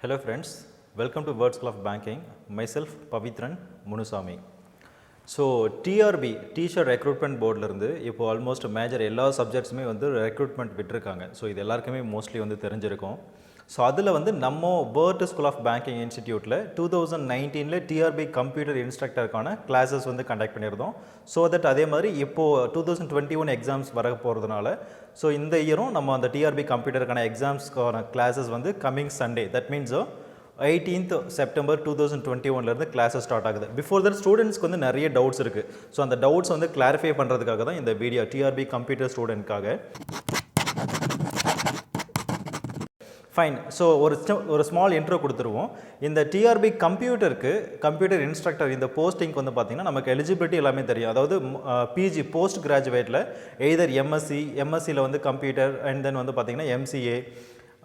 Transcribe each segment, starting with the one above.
Hello friends, welcome to Words Club Banking. Myself Pavitran Munusami. So TRB teacher recruitment போர்டிலேருந்து இப்போ almost major எல்லா சப்ஜெக்ட்ஸுமே வந்து recruitment விட்டுருக்காங்க. So இது எல்லாருக்குமே மோஸ்ட்லி வந்து தெரிஞ்சிருக்கும். ஸோ அதில் வந்து நம்ம வேர்ட் ஸ்கூல் ஆஃப் பேங்கிங் இன்ஸ்டிடியூட்டில் 2019 டிஆர்பி கம்ப்யூட்டர் இன்ஸ்ட்ரக்டருக்கான கிளாஸஸ் வந்து கண்டக்ட் பண்ணியிருந்தோம். ஸோ தட் அதே மாதிரி இப்போது 2021 எக்ஸாம்ஸ் வர போகிறதுனால ஸோ இந்த இயரும் நம்ம அந்த டிஆர்பி கம்ப்யூட்டருக்கான எக்ஸாம்ஸ்க்கான கிளாஸஸ் வந்து coming Sunday, that means 18th September 2021 classes start ஆகுது. பிஃபோர் தட் ஸ்டூடெண்ட்ஸ்க்கு வந்து நிறைய டவுட்ஸ் இருக்குது. ஸோ அந்த டவுட்ஸ் வந்து கிளாரிஃபை பண்ணுறதுக்காக தான் இந்த வீடியோ டிஆர்பி கம்ப்யூட்டர் ஸ்டூடெண்ட்காக. ஃபைன். ஸோ ஒரு ஸ்மால் இன்ட்ரோ கொடுத்துருவோம். இந்த டிஆர்பி கம்ப்யூட்டர் இன்ஸ்ட்ரக்டர் இந்த போஸ்டிங்க்கு வந்து பார்த்திங்கன்னா நமக்கு எலிஜிபிலிட்டி எல்லாமே தெரியும். அதாவது பிஜி போஸ்ட் கிராஜுவேட்டில் எய்தர் எம்எஸ்சியில் வந்து கம்ப்யூட்டர் அண்ட் தென் வந்து பார்த்திங்கன்னா எம்சிஏ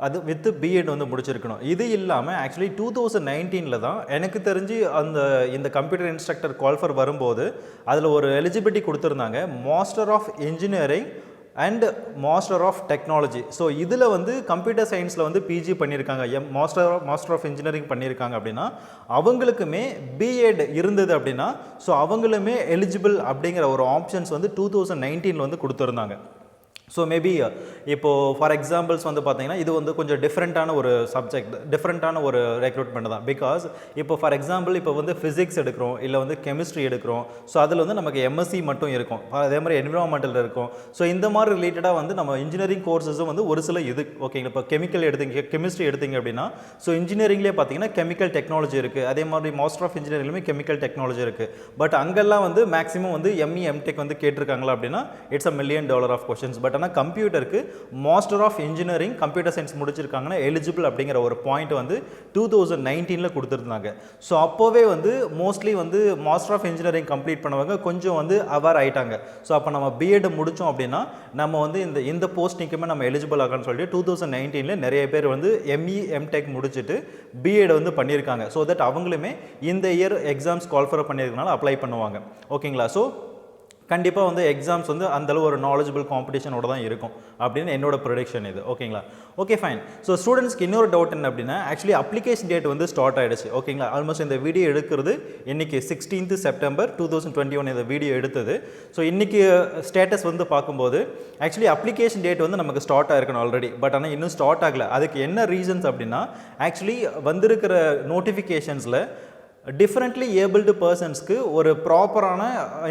அது வித் பிஎட் வந்து முடிச்சிருக்கணும். இது இல்லாமல் ஆக்சுவலி 2019 தான் எனக்கு தெரிஞ்சு இந்த கம்ப்யூட்டர் இன்ஸ்ட்ரக்டர் குவாலிஃபர் வரும்போது அதில் ஒரு எலிஜிபிலிட்டி கொடுத்துருந்தாங்க, master of engineering and master of technology. So இதில் வந்து கம்ப்யூட்டர் சயின்ஸில் வந்து பிஜி பண்ணியிருக்காங்க, மாஸ்டர் ஆஃப் இன்ஜினியரிங் பண்ணியிருக்காங்க அப்படின்னா அவங்களுக்குமே பிஎட் இருந்தது அப்படின்னா ஸோ அவங்களுமே எலிஜிபிள் அப்படிங்கிற ஒரு ஆப்ஷன்ஸ் வந்து 2019 வந்து கொடுத்துருந்தாங்க. ஸோ மேபி இப்போது ஃபார் எக்ஸாம்பிள்ஸ் வந்து பார்த்தீங்கன்னா இது வந்து கொஞ்சம் டிஃப்ரெண்ட்டான ஒரு சப்ஜெக்ட், டிஃப்ரெண்ட்டான ஒரு ரெக்ரூட்மெண்ட் தான். பிகாஸ் இப்போ ஃபார் எக்ஸாம்பிள் இப்போ வந்து ஃபிசிக்ஸ் எடுக்கிறோம், இல்லை வந்து கெமிஸ்ட்ரி எடுக்கிறோம். ஸோ அதில் வந்து நமக்கு எம்எஸ்சி மட்டும் இருக்கும், அதே மாதிரி என்விரான்மெண்டல் இருக்கும். ஸோ இந்த மாதிரி ரிலேட்டடாக வந்து நம்ம இன்ஜினியரிங் கோர்ஸஸும் வந்து ஒரு சில இது ஓகேங்களா. இப்போ கெமிஸ்ட்ரி எடுத்தீங்க அப்படின்னா ஸோ இன்ஜினியரிங்லேயே பார்த்தீங்கன்னா கெமிக்கல் டெக்னாலஜி இருக்குது, அதே மாதிரி மாஸ்டர் ஆஃப் இன்ஜினியரிங்லேயுமே கெமிக்கல் டெக்னாலஜி இருக்குது. பட் அங்கெல்லாம் வந்து மேக்ஸிமம் வந்து எம்இ எம்டெக் வந்து கேட்டிருக்காங்களா அப்படின்னா it's $1 million of questions. But ஆனால் கம்ப்யூட்டருக்கு master of engineering computer science முடிச்சிருக்காங்கன்னா எலிஜிபிள் அப்படிங்கிற ஒரு பாயிண்ட் வந்து 2019 கொடுத்துருந்தாங்க. ஸோ அப்போவே வந்து மோஸ்ட்லி வந்து மாஸ்டர் ஆஃப் இன்ஜினியரிங் கம்ப்ளீட் பண்ணவங்க கொஞ்சம் வந்து அவேர் ஆகிட்டாங்க. ஸோ அப்போ நம்ம பிஎட் முடித்தோம் அப்படின்னா நம்ம வந்து இந்த போஸ்டிங்குமே நம்ம எலிஜிபிள் ஆகணும்னு சொல்லிட்டு 2019 நிறைய பேர் வந்து எம்இ எம்டெக் முடிச்சுட்டு பிஎட் வந்து பண்ணியிருக்காங்க. ஸோ தட் அவங்களுமே இந்த இயர் எக்ஸாம்ஸ் குவாலிஃபை பண்ணியிருக்கனால அப்ளை பண்ணுவாங்க. ஓகேங்களா. ஸோ கண்டிப்பாக வந்து எக்ஸாம்ஸ் வந்து அந்தளவு ஒரு நாலேஜபிள் காம்படிஷனோட தான் இருக்கும் அப்படின்னு என்னோட ப்ரொடிக்ஷன் இது. ஓகேங்களா. Okay fine. ஸோ ஸ்டூடெண்ட்ஸ்க்கு இன்னொரு டவுட் என்ன அப்படின்னா ஆக்சுவலி அப்ளிகேஷன் டேட் வந்து ஸ்டார்ட் ஆகிடுச்சு. ஓகேங்களா. ஆல்மோஸ்ட் இந்த வீடியோ எடுக்கிறது இன்றைக்கி 16th செப்டம்பர் 2021 இந்த வீடியோ எடுத்தது. ஸோ இன்றைக்கி ஸ்டேட்டஸ் வந்து பார்க்கும்போது ஆக்சுவலி அப்ளிகேஷன் டேட் வந்து நமக்கு ஸ்டார்ட் ஆகிருக்கணும் ஆல்ரெடி. பட் ஆனால் இன்னும் ஸ்டார்ட் ஆகலை. அதுக்கு என்ன ரீசன்ஸ் அப்படின்னா ஆக்சுவலி வந்திருக்கிற நோட்டிஃபிகேஷன்ஸில் டிஃப்ரெண்ட்லி ஏபிள்டு பர்சன்ஸ்க்கு ஒரு ப்ராப்பரான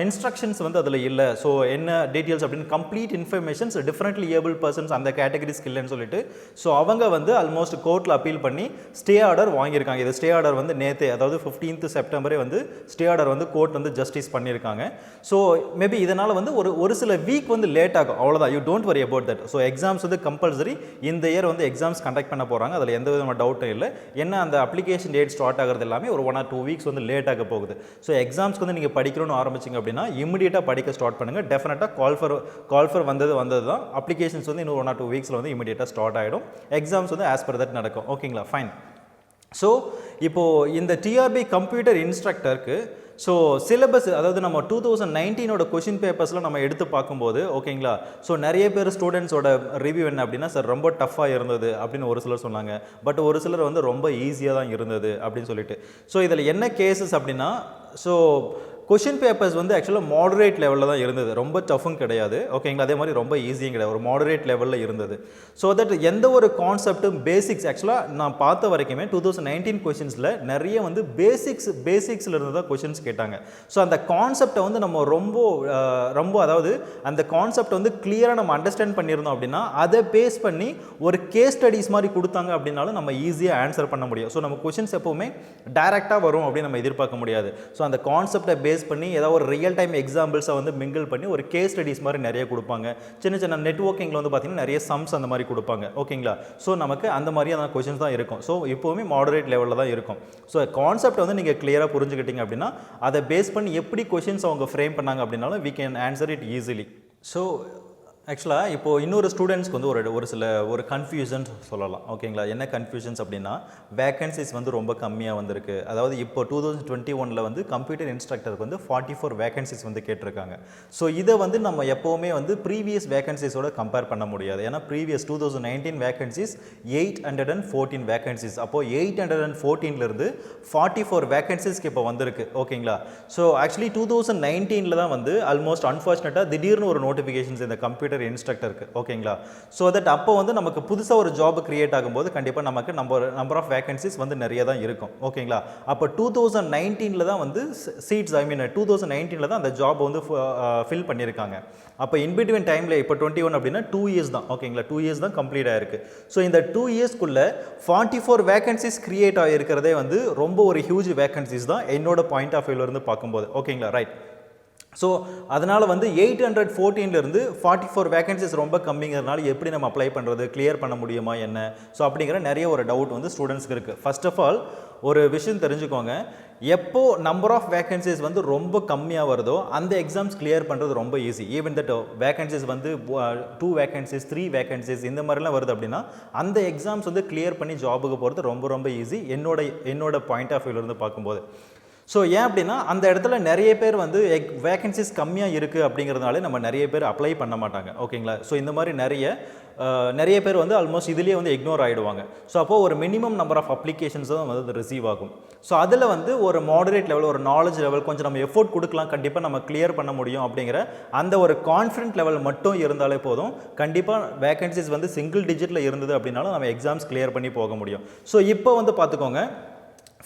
இன்ஸ்ட்ரக்ஷன்ஸ் வந்து அதில் இல்லை. ஸோ என்ன டீட்டெயில்ஸ் அப்படின்னு complete informations differently able persons அந்த கேட்டகரிஸ்க்கு இல்லைன்னு சொல்லிட்டு ஸோ அவங்க வந்து ஆல்மோஸ்ட் கோர்ட்டில் அப்பீல் பண்ணி ஸ்டே ஆர்டர் வாங்கியிருக்காங்க. இது ஸ்டே ஆர்டர் வந்து நேற்று, அதாவது 15th செப்டம்பரே வந்து ஸ்டே ஆர்டர் வந்து கோர்ட் வந்து ஜஸ்டிஸ் பண்ணியிருக்காங்க. ஸோ மேபி இதனால் வந்து ஒரு சில வீக் வந்து லேட் ஆகும், அவ்வளோதான். You don't worry about that. So exams வந்து கம்பல்சரி இந்த இயர் வந்து எக்ஸாம்ஸ் கண்டக்ட் பண்ண போகிறாங்க, அதில் எந்த விதமான டவுட்டும் இல்லை. என்ன அந்த அப்ளிகேஷன் டேட் ஸ்டார்ட் ஆகிறது எல்லாமே ஒரு 1 or 2 வீக்ஸ் வந்து லேட் ஆக போகுது. ஸோ எக்ஸாம்ஸ்க்கு வந்து நீங்கள் படிக்கணும்னு ஆரம்பிச்சிங்க அப்படின்னா இமிடியேட்டாக படிக்க ஸ்டார்ட் பண்ணுங்கள். டெஃபினட்டாக கால்ஃபர் வந்தது தான். அப்ளிகேஷன்ஸ் வந்து இன்னும் 1 or 2 வீக்ஸில் வந்து இமிடியேட்டாக ஸ்டார்ட் ஆகிடும். எக்ஸாம்ஸ் வந்து ஆஸ் பர் தட் நடக்கும். ஓகேங்களா. ஃபைன். ஸோ இப்போது இந்த டிஆர்பி கம்ப்யூட்டர் இன்ஸ்ட்ரக்டருக்கு ஸோ சிலபஸ், அதாவது நம்ம 2019 கொஷின் பேப்பர்ஸ்லாம் நம்ம எடுத்து பார்க்கும்போது ஓகேங்களா. ஸோ நிறைய பேர் ஸ்டூடெண்ட்ஸோட ரிவ்யூ என்ன அப்படின்னா சார் ரொம்ப டஃப்பாக இருந்தது அப்படின்னு ஒரு சிலர் சொன்னாங்க. பட் ஒரு சிலர் வந்து ரொம்ப ஈஸியாக தான் இருந்தது அப்படின்னு சொல்லிட்டு. ஸோ இதில் என்ன கேசஸ் அப்படின்னா ஸோ கொஷின் பேப்பர்ஸ் வந்து ஆக்சுவலாக மாடரேட் லெவலில் தான் இருந்தது, ரொம்ப டஃப்பும் கிடையாது. ஓகேங்களா. அதே மாதிரி ரொம்ப ஈஸியும் கிடையாது, ஒரு மாடரேட் லெவலில் இருந்தது. ஸோ தட் எந்த ஒரு கான்செப்ட்டும் பேசிக்ஸ் ஆக்சுவலாக நான் பார்த்த வரைக்குமே 2019 கொஷின்ஸில் நிறைய வந்து பேசிக்ஸில் இருந்து தான் கொஷின்ஸ் கேட்டாங்க. ஸோ அந்த கான்செப்டை வந்து நம்ம ரொம்ப அதாவது அந்த கான்செப்ட் வந்து கிளியராக நம்ம அண்டர்ஸ்டாண்ட் பண்ணியிருந்தோம் அப்படின்னா அதை பேஸ் பண்ணி ஒரு கேஸ் ஸ்டடிஸ் மாதிரி கொடுத்தாங்க அப்படின்னாலும் நம்ம ஈஸியாக ஆன்சர் பண்ண முடியும். ஸோ நம்ம கொஷின்ஸ் எப்போவுமே டைரெக்டாக வரும் அப்படின்னு நம்ம எதிர்பார்க்க முடியாது. ஸோ அந்த கான்செப்டை பேஸ் பண்ணி ஏதாவது ஒரு ரியல் டைம் எக்ஸாம்பிள்ஸை வந்து மிங்கிள் பண்ணி ஒரு கேஸ் ஸ்டடிஸ் மாதிரி நிறைய கொடுப்பாங்க. சின்ன நெட்வொர்க்கிங்கில் வந்து பார்த்தீங்கன்னா நிறைய சம்ஸ் அந்த மாதிரி கொடுப்பாங்க. ஓகேங்களா. ஸோ நமக்கு அந்த மாதிரியான கொஷின்ஸ் தான் இருக்கும். ஸோ இப்போவுமே மாடரேட் லெவலில் தான் இருக்கும். ஸோ கான்செப்ட் வந்து நீங்கள் கிளியராக புரிஞ்சுக்கிட்டீங்க அப்படின்னா அதை பேஸ் பண்ணி எப்படி கொஷின்ஸ் அவங்க ஃப்ரேம் பண்ணாங்க அப்படின்னாலும் we can answer it easily. So ஆக்சுவலாக இப்போ இன்னொரு ஸ்டூடெண்ட்ஸ்க்கு வந்து ஒரு சில ஒரு கன்ஃபியூஷன்ஸ் சொல்லலாம் ஓகேங்களா. என்ன கன்ஃபியூஷன்ஸ் அப்படின்னா வேகன்சிஸ் வந்து ரொம்ப கம்மியாக வந்திருக்கு. அதாவது இப்போ 2021 வந்து கம்ப்யூட்டர் இன்ஸ்ட்ரக்டருக்கு வந்து 44 வேகன்சிஸ் வந்து கேட்டிருக்காங்க. ஸோ இதை வந்து நம்ம எப்போவுமே வந்து ப்ரீவியஸ் வேகன்சிஸோட கம்பேர் பண்ண முடியாது. ஏன்னா ப்ரீவியஸ் 2019 வேகன்சிஸ் 814 வேகன்சிஸ். அப்போது 814லேருந்து 44 வேகன்சிஸ்க்கு இப்போ வந்திருக்கு ஓகேங்களா. ஸோ ஆக்சுவலி 2019 தான் வந்து ஆல்மோஸ்ட் அன்ஃபார்ச்சுனேட்டாக திடீர்னு ஒரு நோட்டிஃபிகேஷன்ஸ் இந்த கம்ப்யூட்டர் இன்ஸ்ட்ரக்டருக்கு ஓகேங்களா. ஸோ தட் அப்போ வந்து நமக்கு புதுசாக ஒரு ஜாப் கிரியேட் ஆகும்போது கண்டிப்பாக நமக்கு நம்பர் ஆஃப் வேகன்சிஸ் வந்து நிறைய தான் இருக்கும் ஓகேங்களா. அப்போ 2019 தான் வந்து சீட்ஸ் 2019 தான் அந்த ஜாப் வந்து ஃபில் பண்ணியிருக்காங்க. அப்போ இன்பிட்வீன் டைமில் இப்போ 21 அப்படின்னா 2 இயர்ஸ் தான் ஓகேங்களா. 2 இயர்ஸ் தான் கம்ப்ளீட் ஆயிருக்கு. ஸோ இந்த 2 இயர்ஸ்க்குள்ளே 44 வேகன்சிஸ் கிரியேட் ஆகிருக்கிறதே வந்து ரொம்ப ஒரு ஹியூஜ் வேகன்சிஸ் தான் என்னோட பாயிண்ட் ஆஃப் வியூலேருந்து பார்க்கும்போது ஓகேங்களா. ரைட். ஸோ அதனால் வந்து 814லேருந்து 44 வேகன்சிஸ் ரொம்ப கம்மிங்கிறதுனால எப்படி நம்ம அப்ளை பண்ணுறது, கிளியர் பண்ண முடியுமா என்ன, ஸோ அப்படிங்கிற நிறைய ஒரு டவுட் வந்து ஸ்டூடெண்ட்ஸ்க்கு இருக்குது. ஃபர்ஸ்ட் ஆஃப் ஆல் ஒரு விஷயம் தெரிஞ்சுக்கோங்க, எப்போ நம்பர் ஆஃப் வேகன்சிஸ் வந்து ரொம்ப கம்மியாக வருதோ அந்த எக்ஸாம்ஸ் கிளியர் பண்ணுறது ரொம்ப ஈஸி. ஈவன் தட் வேகன்சிஸ் வந்து 2 வேகன்சிஸ் 3 வேகன்சிஸ் இந்த மாதிரிலாம் வருது அப்படின்னா அந்த எக்ஸாம்ஸ் வந்து கிளியர் பண்ணி ஜாபுக்கு போகிறது ரொம்ப ரொம்ப ஈஸி என்னோட பாயிண்ட் ஆஃப் வியூலேருந்து பார்க்கும்போது. ஸோ ஏன் அப்படின்னா அந்த இடத்துல நிறைய பேர் வந்து வேகன்சிஸ் கம்மியாக இருக்குது அப்படிங்கிறதுனால நம்ம நிறைய பேர் அப்ளை பண்ண மாட்டாங்க ஓகேங்களா. ஸோ இந்த மாதிரி நிறைய பேர் வந்து ஆல்மோஸ்ட் இதுலேயே வந்து இக்னோர் ஆகிடுவாங்க. ஸோ அப்போது ஒரு மினிமம் நம்பர் ஆஃப் அப்ளிகேஷன்ஸ் தான் வந்து ரிசீவ் ஆகும். ஸோ அதில் வந்து ஒரு மாடரேட் லெவல், ஒரு நாலேஜ் லெவல், கொஞ்சம் நம்ம எஃபோர்ட் கொடுக்கலாம், கண்டிப்பாக நம்ம கிளியர் பண்ண முடியும் அப்படிங்கிற அந்த ஒரு கான்ஃபிடென்ட் லெவல் மட்டும் இருந்தாலே போதும். கண்டிப்பாக வேகன்சிஸ் வந்து சிங்கிள் டிஜிட்டில் இருந்தது அப்படின்னாலும் நம்ம எக்ஸாம்ஸ் கிளியர் பண்ணி போக முடியும். ஸோ இப்போ வந்து பார்த்துக்கோங்க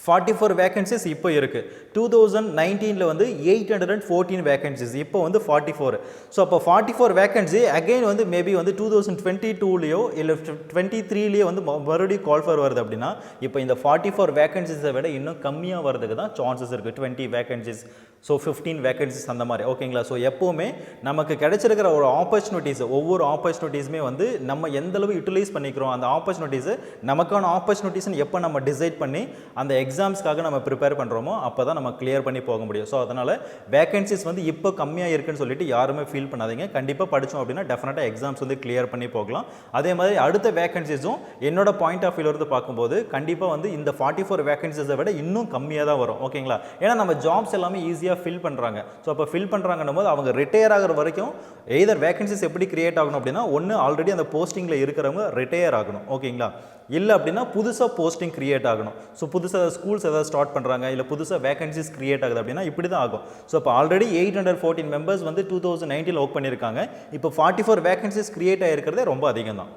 44 வேகன்சிஸ் இப்போ இருக்குது. 2019 வந்து 814 வேகன்சிஸ், இப்போ வந்து 44. ஸோ அப்போ 44 வேகன்சி அகெயின் வந்து மேபி வந்து 2022லேயோ இல்லை 23லேயோ வந்து மறுபடியும் கால் ஃபார் வருது அப்படின்னா இப்போ இந்த 44 வேகன்சிஸை விட இன்னும் கம்மியாக வரதுக்கு தான் சான்சஸ் இருக்குது. 20 வேகன்சிஸ், ஸோ 15 வேகன்சிஸ் அந்த மாதிரி ஓகேங்களா. ஸோ எப்போவுமே நமக்கு கிடைச்சிருக்கிற ஒரு ஆப்பர்ச்சுனிட்டிஸ், ஒவ்வொரு ஆப்பர்ச்சுனிட்டிஸுமே வந்து நம்ம எந்தளவு யூட்டிலைஸ் பண்ணிக்கிறோம், அந்த ஆப்பர்ச்சுனிட்டிஸு நமக்கான ஆப்பர்ச்சுனிட்டிஸ்ன்னு எப்போ நம்ம டிசைட் பண்ணி அந்த எக்ஸாம்ஸ்க்காக நம்ம ப்ரிப்பேர் பண்ணுறோமோ அப்போ தான் நம்ம கிளியர் பண்ணி போக முடியும். ஸோ அதனால் வேகன்சிஸ் வந்து இப்போ கம்மியாக இருக்குன்னு சொல்லிட்டு யாருமே ஃபீல் பண்ணாதீங்க. கண்டிப்பாக படித்தோம் அப்படின்னா டெஃபினட்டாக எக்ஸாம்ஸ் வந்து கிளியர் பண்ணி போகலாம். அதே மாதிரி அடுத்த வேகன்சிஸும் என்னோட பாயிண்ட் ஆஃப் வியூலேருந்து பார்க்கும்போது கண்டிப்பாக வந்து இந்த 44 வேகன்சிஸை விட இன்னும் கம்மியாக தான் வரும் ஓகேங்களா. ஏன்னா நம்ம ஜாப்ஸ் எல்லாமே ஈஸியாக ஃபில் பண்ணுறாங்க. ஸோ அப்போ ஃபில் பண்ணுறாங்கன்னும் போது அவங்க ரிட்டையர் ஆகிற வரைக்கும் எய்தர் வேகன்சிஸ் எப்படி கிரியேட் ஆகணும் அப்படின்னா ஒன்று ஆல்ரெடி அந்த போஸ்டிங்கில் இருக்கிறவங்க ரிட்டையர் ஆகணும் ஓகேங்களா, இல்லை அப்படின்னா புதுசாக போஸ்டிங் கிரியேட் ஆகணும். ஸோ புதுசாக ஸ்கூல்ஸ் ஏதாவது ஸ்டார்ட் பண்ணுறாங்க, இல்லை புதுசாக வேகன்சிஸ் கிரியேட் ஆகுது அப்படின்னா இப்படி தான் ஆகும். ஸோ இப்போ ஆல்ரெடி 814 மெம்பர்ஸ் வந்து 2019 ஒர்க் பண்ணியிருக்காங்க. இப்போ 44 வேகன்சிஸ் கிரியேட் ஆகிருக்கிறதே ரொம்ப அதிகம் தான்.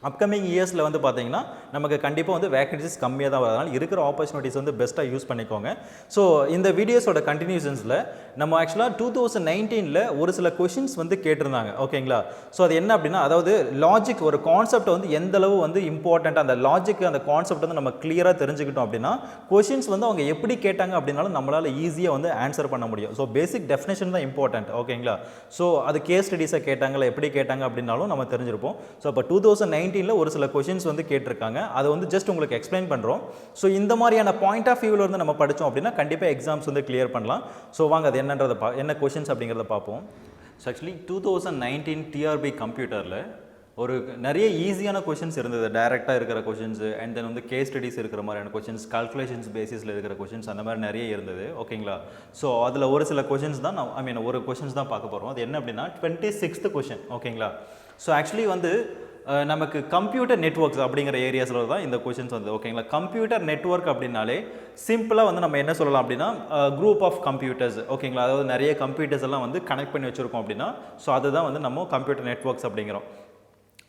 அப்கமிங் இயர்ஸில் வந்து பார்த்தீங்கன்னா நமக்கு கண்டிப்பாக வந்து வேகன்சிஸ் கம்மியாக தான் வரதுனால இருக்கிற ஆப்பர்ச்சுனிட்டிஸ் வந்து பெஸ்ட்டாக யூஸ் பண்ணிக்கோங்க. ஸோ இந்த வீடியோஸோட கண்டினியூஷன்ஸில் நம்ம ஆக்சுவலாக 2019 ஒரு சில கொஷின்ஸ் வந்து கேட்டிருந்தாங்க ஓகேங்களா. ஸோ அது என்ன அப்படின்னா, அதாவது லாஜிக், ஒரு கான்செப்ட் வந்து எந்த அளவு வந்து இம்பார்ட்டண்ட், அந்த லாஜிக் அந்த கான்செப்ட் வந்து நம்ம கிளியராக தெரிஞ்சுக்கிட்டோம் அப்படின்னா கொஷின்ஸ் வந்து அவங்க எப்படி கேட்டாங்க அப்படின்னாலும் நம்மளால் ஈஸியாக வந்து ஆன்சர் பண்ண முடியும். ஸோ பேசிக் டெஃபினேஷன் தான் இம்பார்ட்டன்ட் ஓகேங்களா. ஸோ அது கேஸ் ஸ்டடீஸை கேட்டாங்களா, எப்படி கேட்டாங்க அப்படின்னாலும் நம்ம தெரிஞ்சிருப்போம். ஸோ இப்போ 2019 ஒரு சில கொஷின்ஸ் வந்து கேட்டிருக்காங்க, அதை வந்து ஜஸ்ட் உங்களுக்கு எக்ஸ்பிளைன் பண்ணுறோம். ஸோ இந்த மாதிரியான பாயிண்ட் ஆஃப் வியூவில் இருந்து நம்ம படித்தோம் அப்படின்னா கண்டிப்பாக எக்ஸாம்ஸ் வந்து கிளியர் பண்ணலாம். ஸோ வாங்க அது என்ன கொஷின்ஸ் அப்படிங்கிறத பார்ப்போம். ஸோ ஆக்சுவலி 2019 டிஆர்பி கம்ப்யூட்டரில் ஒரு நிறைய ஈஸியான கொஷின்ஸ் இருந்தது, டைரெக்டாக இருக்கிற கொஷின்ஸ், அண்ட் தென் வந்து கேஸ் ஸ்டடீஸ் இருக்கிற மாதிரியான கொஷின்ஸ், கால்குலேஷன்ஸ் பேசிஸில் இருக்கிற கொஷின்ஸ், அந்த மாதிரி நிறைய இருந்தது ஓகேங்களா. ஸோ அதில் ஒரு சில கொஷின்ஸ் தான் ஒரு கொஷின்ஸ் தான் பார்க்க போகிறோம். அது என்ன அப்படின்னா 26th கொஷின் ஓகேங்களா. ஸோ ஆக்சுவலி வந்து நமக்கு கம்ப்யூட்டர் நெட்வொர்க்ஸ் அப்படிங்கிற ஏரியாஸில் தான் இந்த கொஷின்ஸ் வந்து ஓகேங்களா. கம்ப்யூட்டர் நெட்வொர்க் அப்படின்னாலே சிம்பிளாக வந்து நம்ம என்ன சொல்லலாம் அப்படின்னா குரூப் ஆஃப் கம்ப்யூட்டர்ஸ் ஓகேங்களா. அதாவது நிறைய கம்ப்யூட்டர்ஸ் எல்லாம் வந்து கனெக்ட் பண்ணி வச்சுருக்கோம் அப்படின்னா ஸோ அதுதான் வந்து நம்ம கம்ப்யூட்டர் நெட்வொர்க்ஸ் அப்படிங்கிறோம்.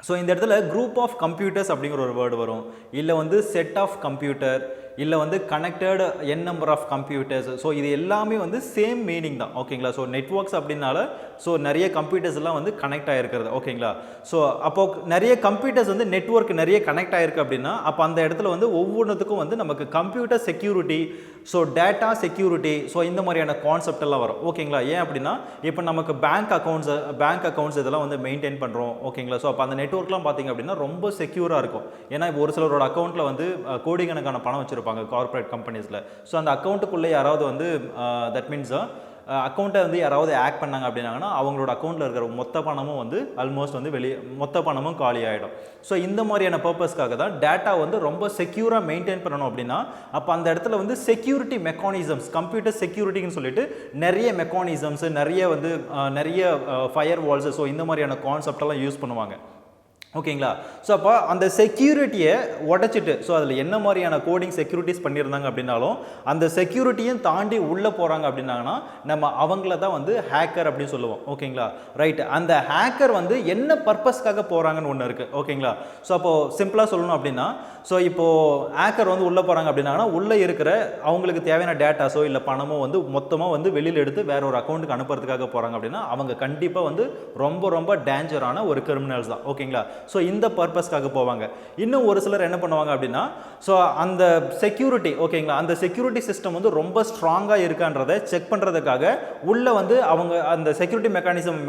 ஸோ இந்த இடத்துல குரூப் ஆஃப் கம்ப்யூட்டர்ஸ் அப்படிங்கிற ஒரு வேர்டு வரும், இல்லை வந்து செட் ஆஃப் கம்ப்யூட்டர், இல்லை வந்து connected n number of computers. So இது எல்லாமே வந்து சேம் மீனிங் தான் ஓகேங்களா. ஸோ நெட்வொர்க்ஸ் அப்படின்னால ஸோ நிறைய கம்ப்யூட்டர்ஸ் எல்லாம் வந்து கனெக்ட் ஆகிருக்கிறது ஓகேங்களா. ஸோ அப்போ நிறைய கம்ப்யூட்டர்ஸ் வந்து நெட்வொர்க் நிறைய கனெக்ட் ஆகிருக்கு அப்படின்னா அப்போ அந்த இடத்துல வந்து ஒவ்வொன்றுத்துக்கும் வந்து நமக்கு computer security, so data security, so இந்த மாதிரியான கான்செப்ட் எல்லாம் வரும் ஓகேங்களா. ஏன் அப்படின்னா இப்போ நமக்கு பேங்க் அக்கௌண்ட்ஸ் இதெல்லாம் வந்து மெயின்டைன் பண்ணுறோம் ஓகேங்களா. ஸோ அப்போ அந்த நெட்வொர்க்லாம் பார்த்திங்க அப்படின்னா ரொம்ப செக்யூராக இருக்கும். ஏன்னா இப்போ ஒரு சிலரோட அக்கௌண்ட்டில் வந்து கோடிக்கணக்கான பணம் வச்சுருப்பாங்க கார்பரேட் கம்பெனிஸில். ஸோ அந்த அக்கௌண்ட்டுக்குள்ளே யாராவது வந்து தட் மீன்ஸ் அக்கௌண்ட்டை வந்து யாராவது ஹேக் பண்ணாங்க அப்படின்னாங்கன்னா அவங்களோட அக்கௌண்ட்டில் இருக்கிற மொத்த பணமும் வந்து ஆல்மோஸ்ட் வந்து மொத்த பணமும் காலி ஆகிடும். ஸோ இந்த மாதிரியான பர்பஸ்க்காக தான் டேட்டா வந்து ரொம்ப செக்யூராக மெயின்டைன் பண்ணணும் அப்படின்னா அப்போ அந்த இடத்துல வந்து செக்யூரிட்டி மெக்கானிசம்ஸ், கம்ப்யூட்டர் செக்யூரிட்டின்னு சொல்லிட்டு நிறைய மெக்கானிசம்ஸ், நிறைய ஃபயர் வால்ஸ், ஸோ இந்த மாதிரியான கான்செப்டெல்லாம் யூஸ் பண்ணுவாங்க. ஓகேங்களா? ஸோ அப்போ அந்த செக்யூரிட்டியை உடைச்சிட்டு, ஸோ அதில் என்ன மாதிரியான கோடிங் செக்யூரிட்டிஸ் பண்ணியிருந்தாங்க அப்படின்னாலும் அந்த செக்யூரிட்டியும் தாண்டி உள்ளே போகிறாங்க அப்படின்னாங்கன்னா நம்ம அவங்கள தான் வந்து ஹேக்கர் அப்படின்னு சொல்லுவோம். ஓகேங்களா? ரைட். அந்த ஹேக்கர் வந்து என்ன பர்பஸ்க்காக போகிறாங்கன்னு ஒன்று இருக்குது. ஓகேங்களா? ஸோ அப்போது சிம்பிளாக சொல்லணும் அப்படின்னா, ஸோ இப்போது ஹேக்கர் வந்து உள்ளே போகிறாங்க அப்படின்னாங்கன்னா உள்ளே இருக்கிற அவங்களுக்கு தேவையான டேட்டாஸோ இல்லை பணமோ வந்து மொத்தமாக வந்து வெளியில் எடுத்து வேற ஒரு அக்கௌண்ட்டுக்கு அனுப்புறதுக்காக போகிறாங்க அப்படின்னா அவங்க கண்டிப்பாக வந்து ரொம்ப ரொம்ப டேஞ்சரான ஒரு கிரிமினல்ஸ் தான். ஓகேங்களா? ஸோ இந்த பர்பஸ்க்காக போவாங்க. இன்னும் ஒரு சிலர் என்ன பண்ணுவாங்க அப்படின்னா, ஸோ அந்த செக்யூரிட்டி, ஓகேங்களா, அந்த செக்யூரிட்டி சிஸ்டம் வந்து ரொம்ப ஸ்ட்ராங்காக இருக்கான்றதை செக் பண்ணுறதுக்காக உள்ளே வந்து அவங்க அந்த செக்யூரிட்டி மெக்கானிசம்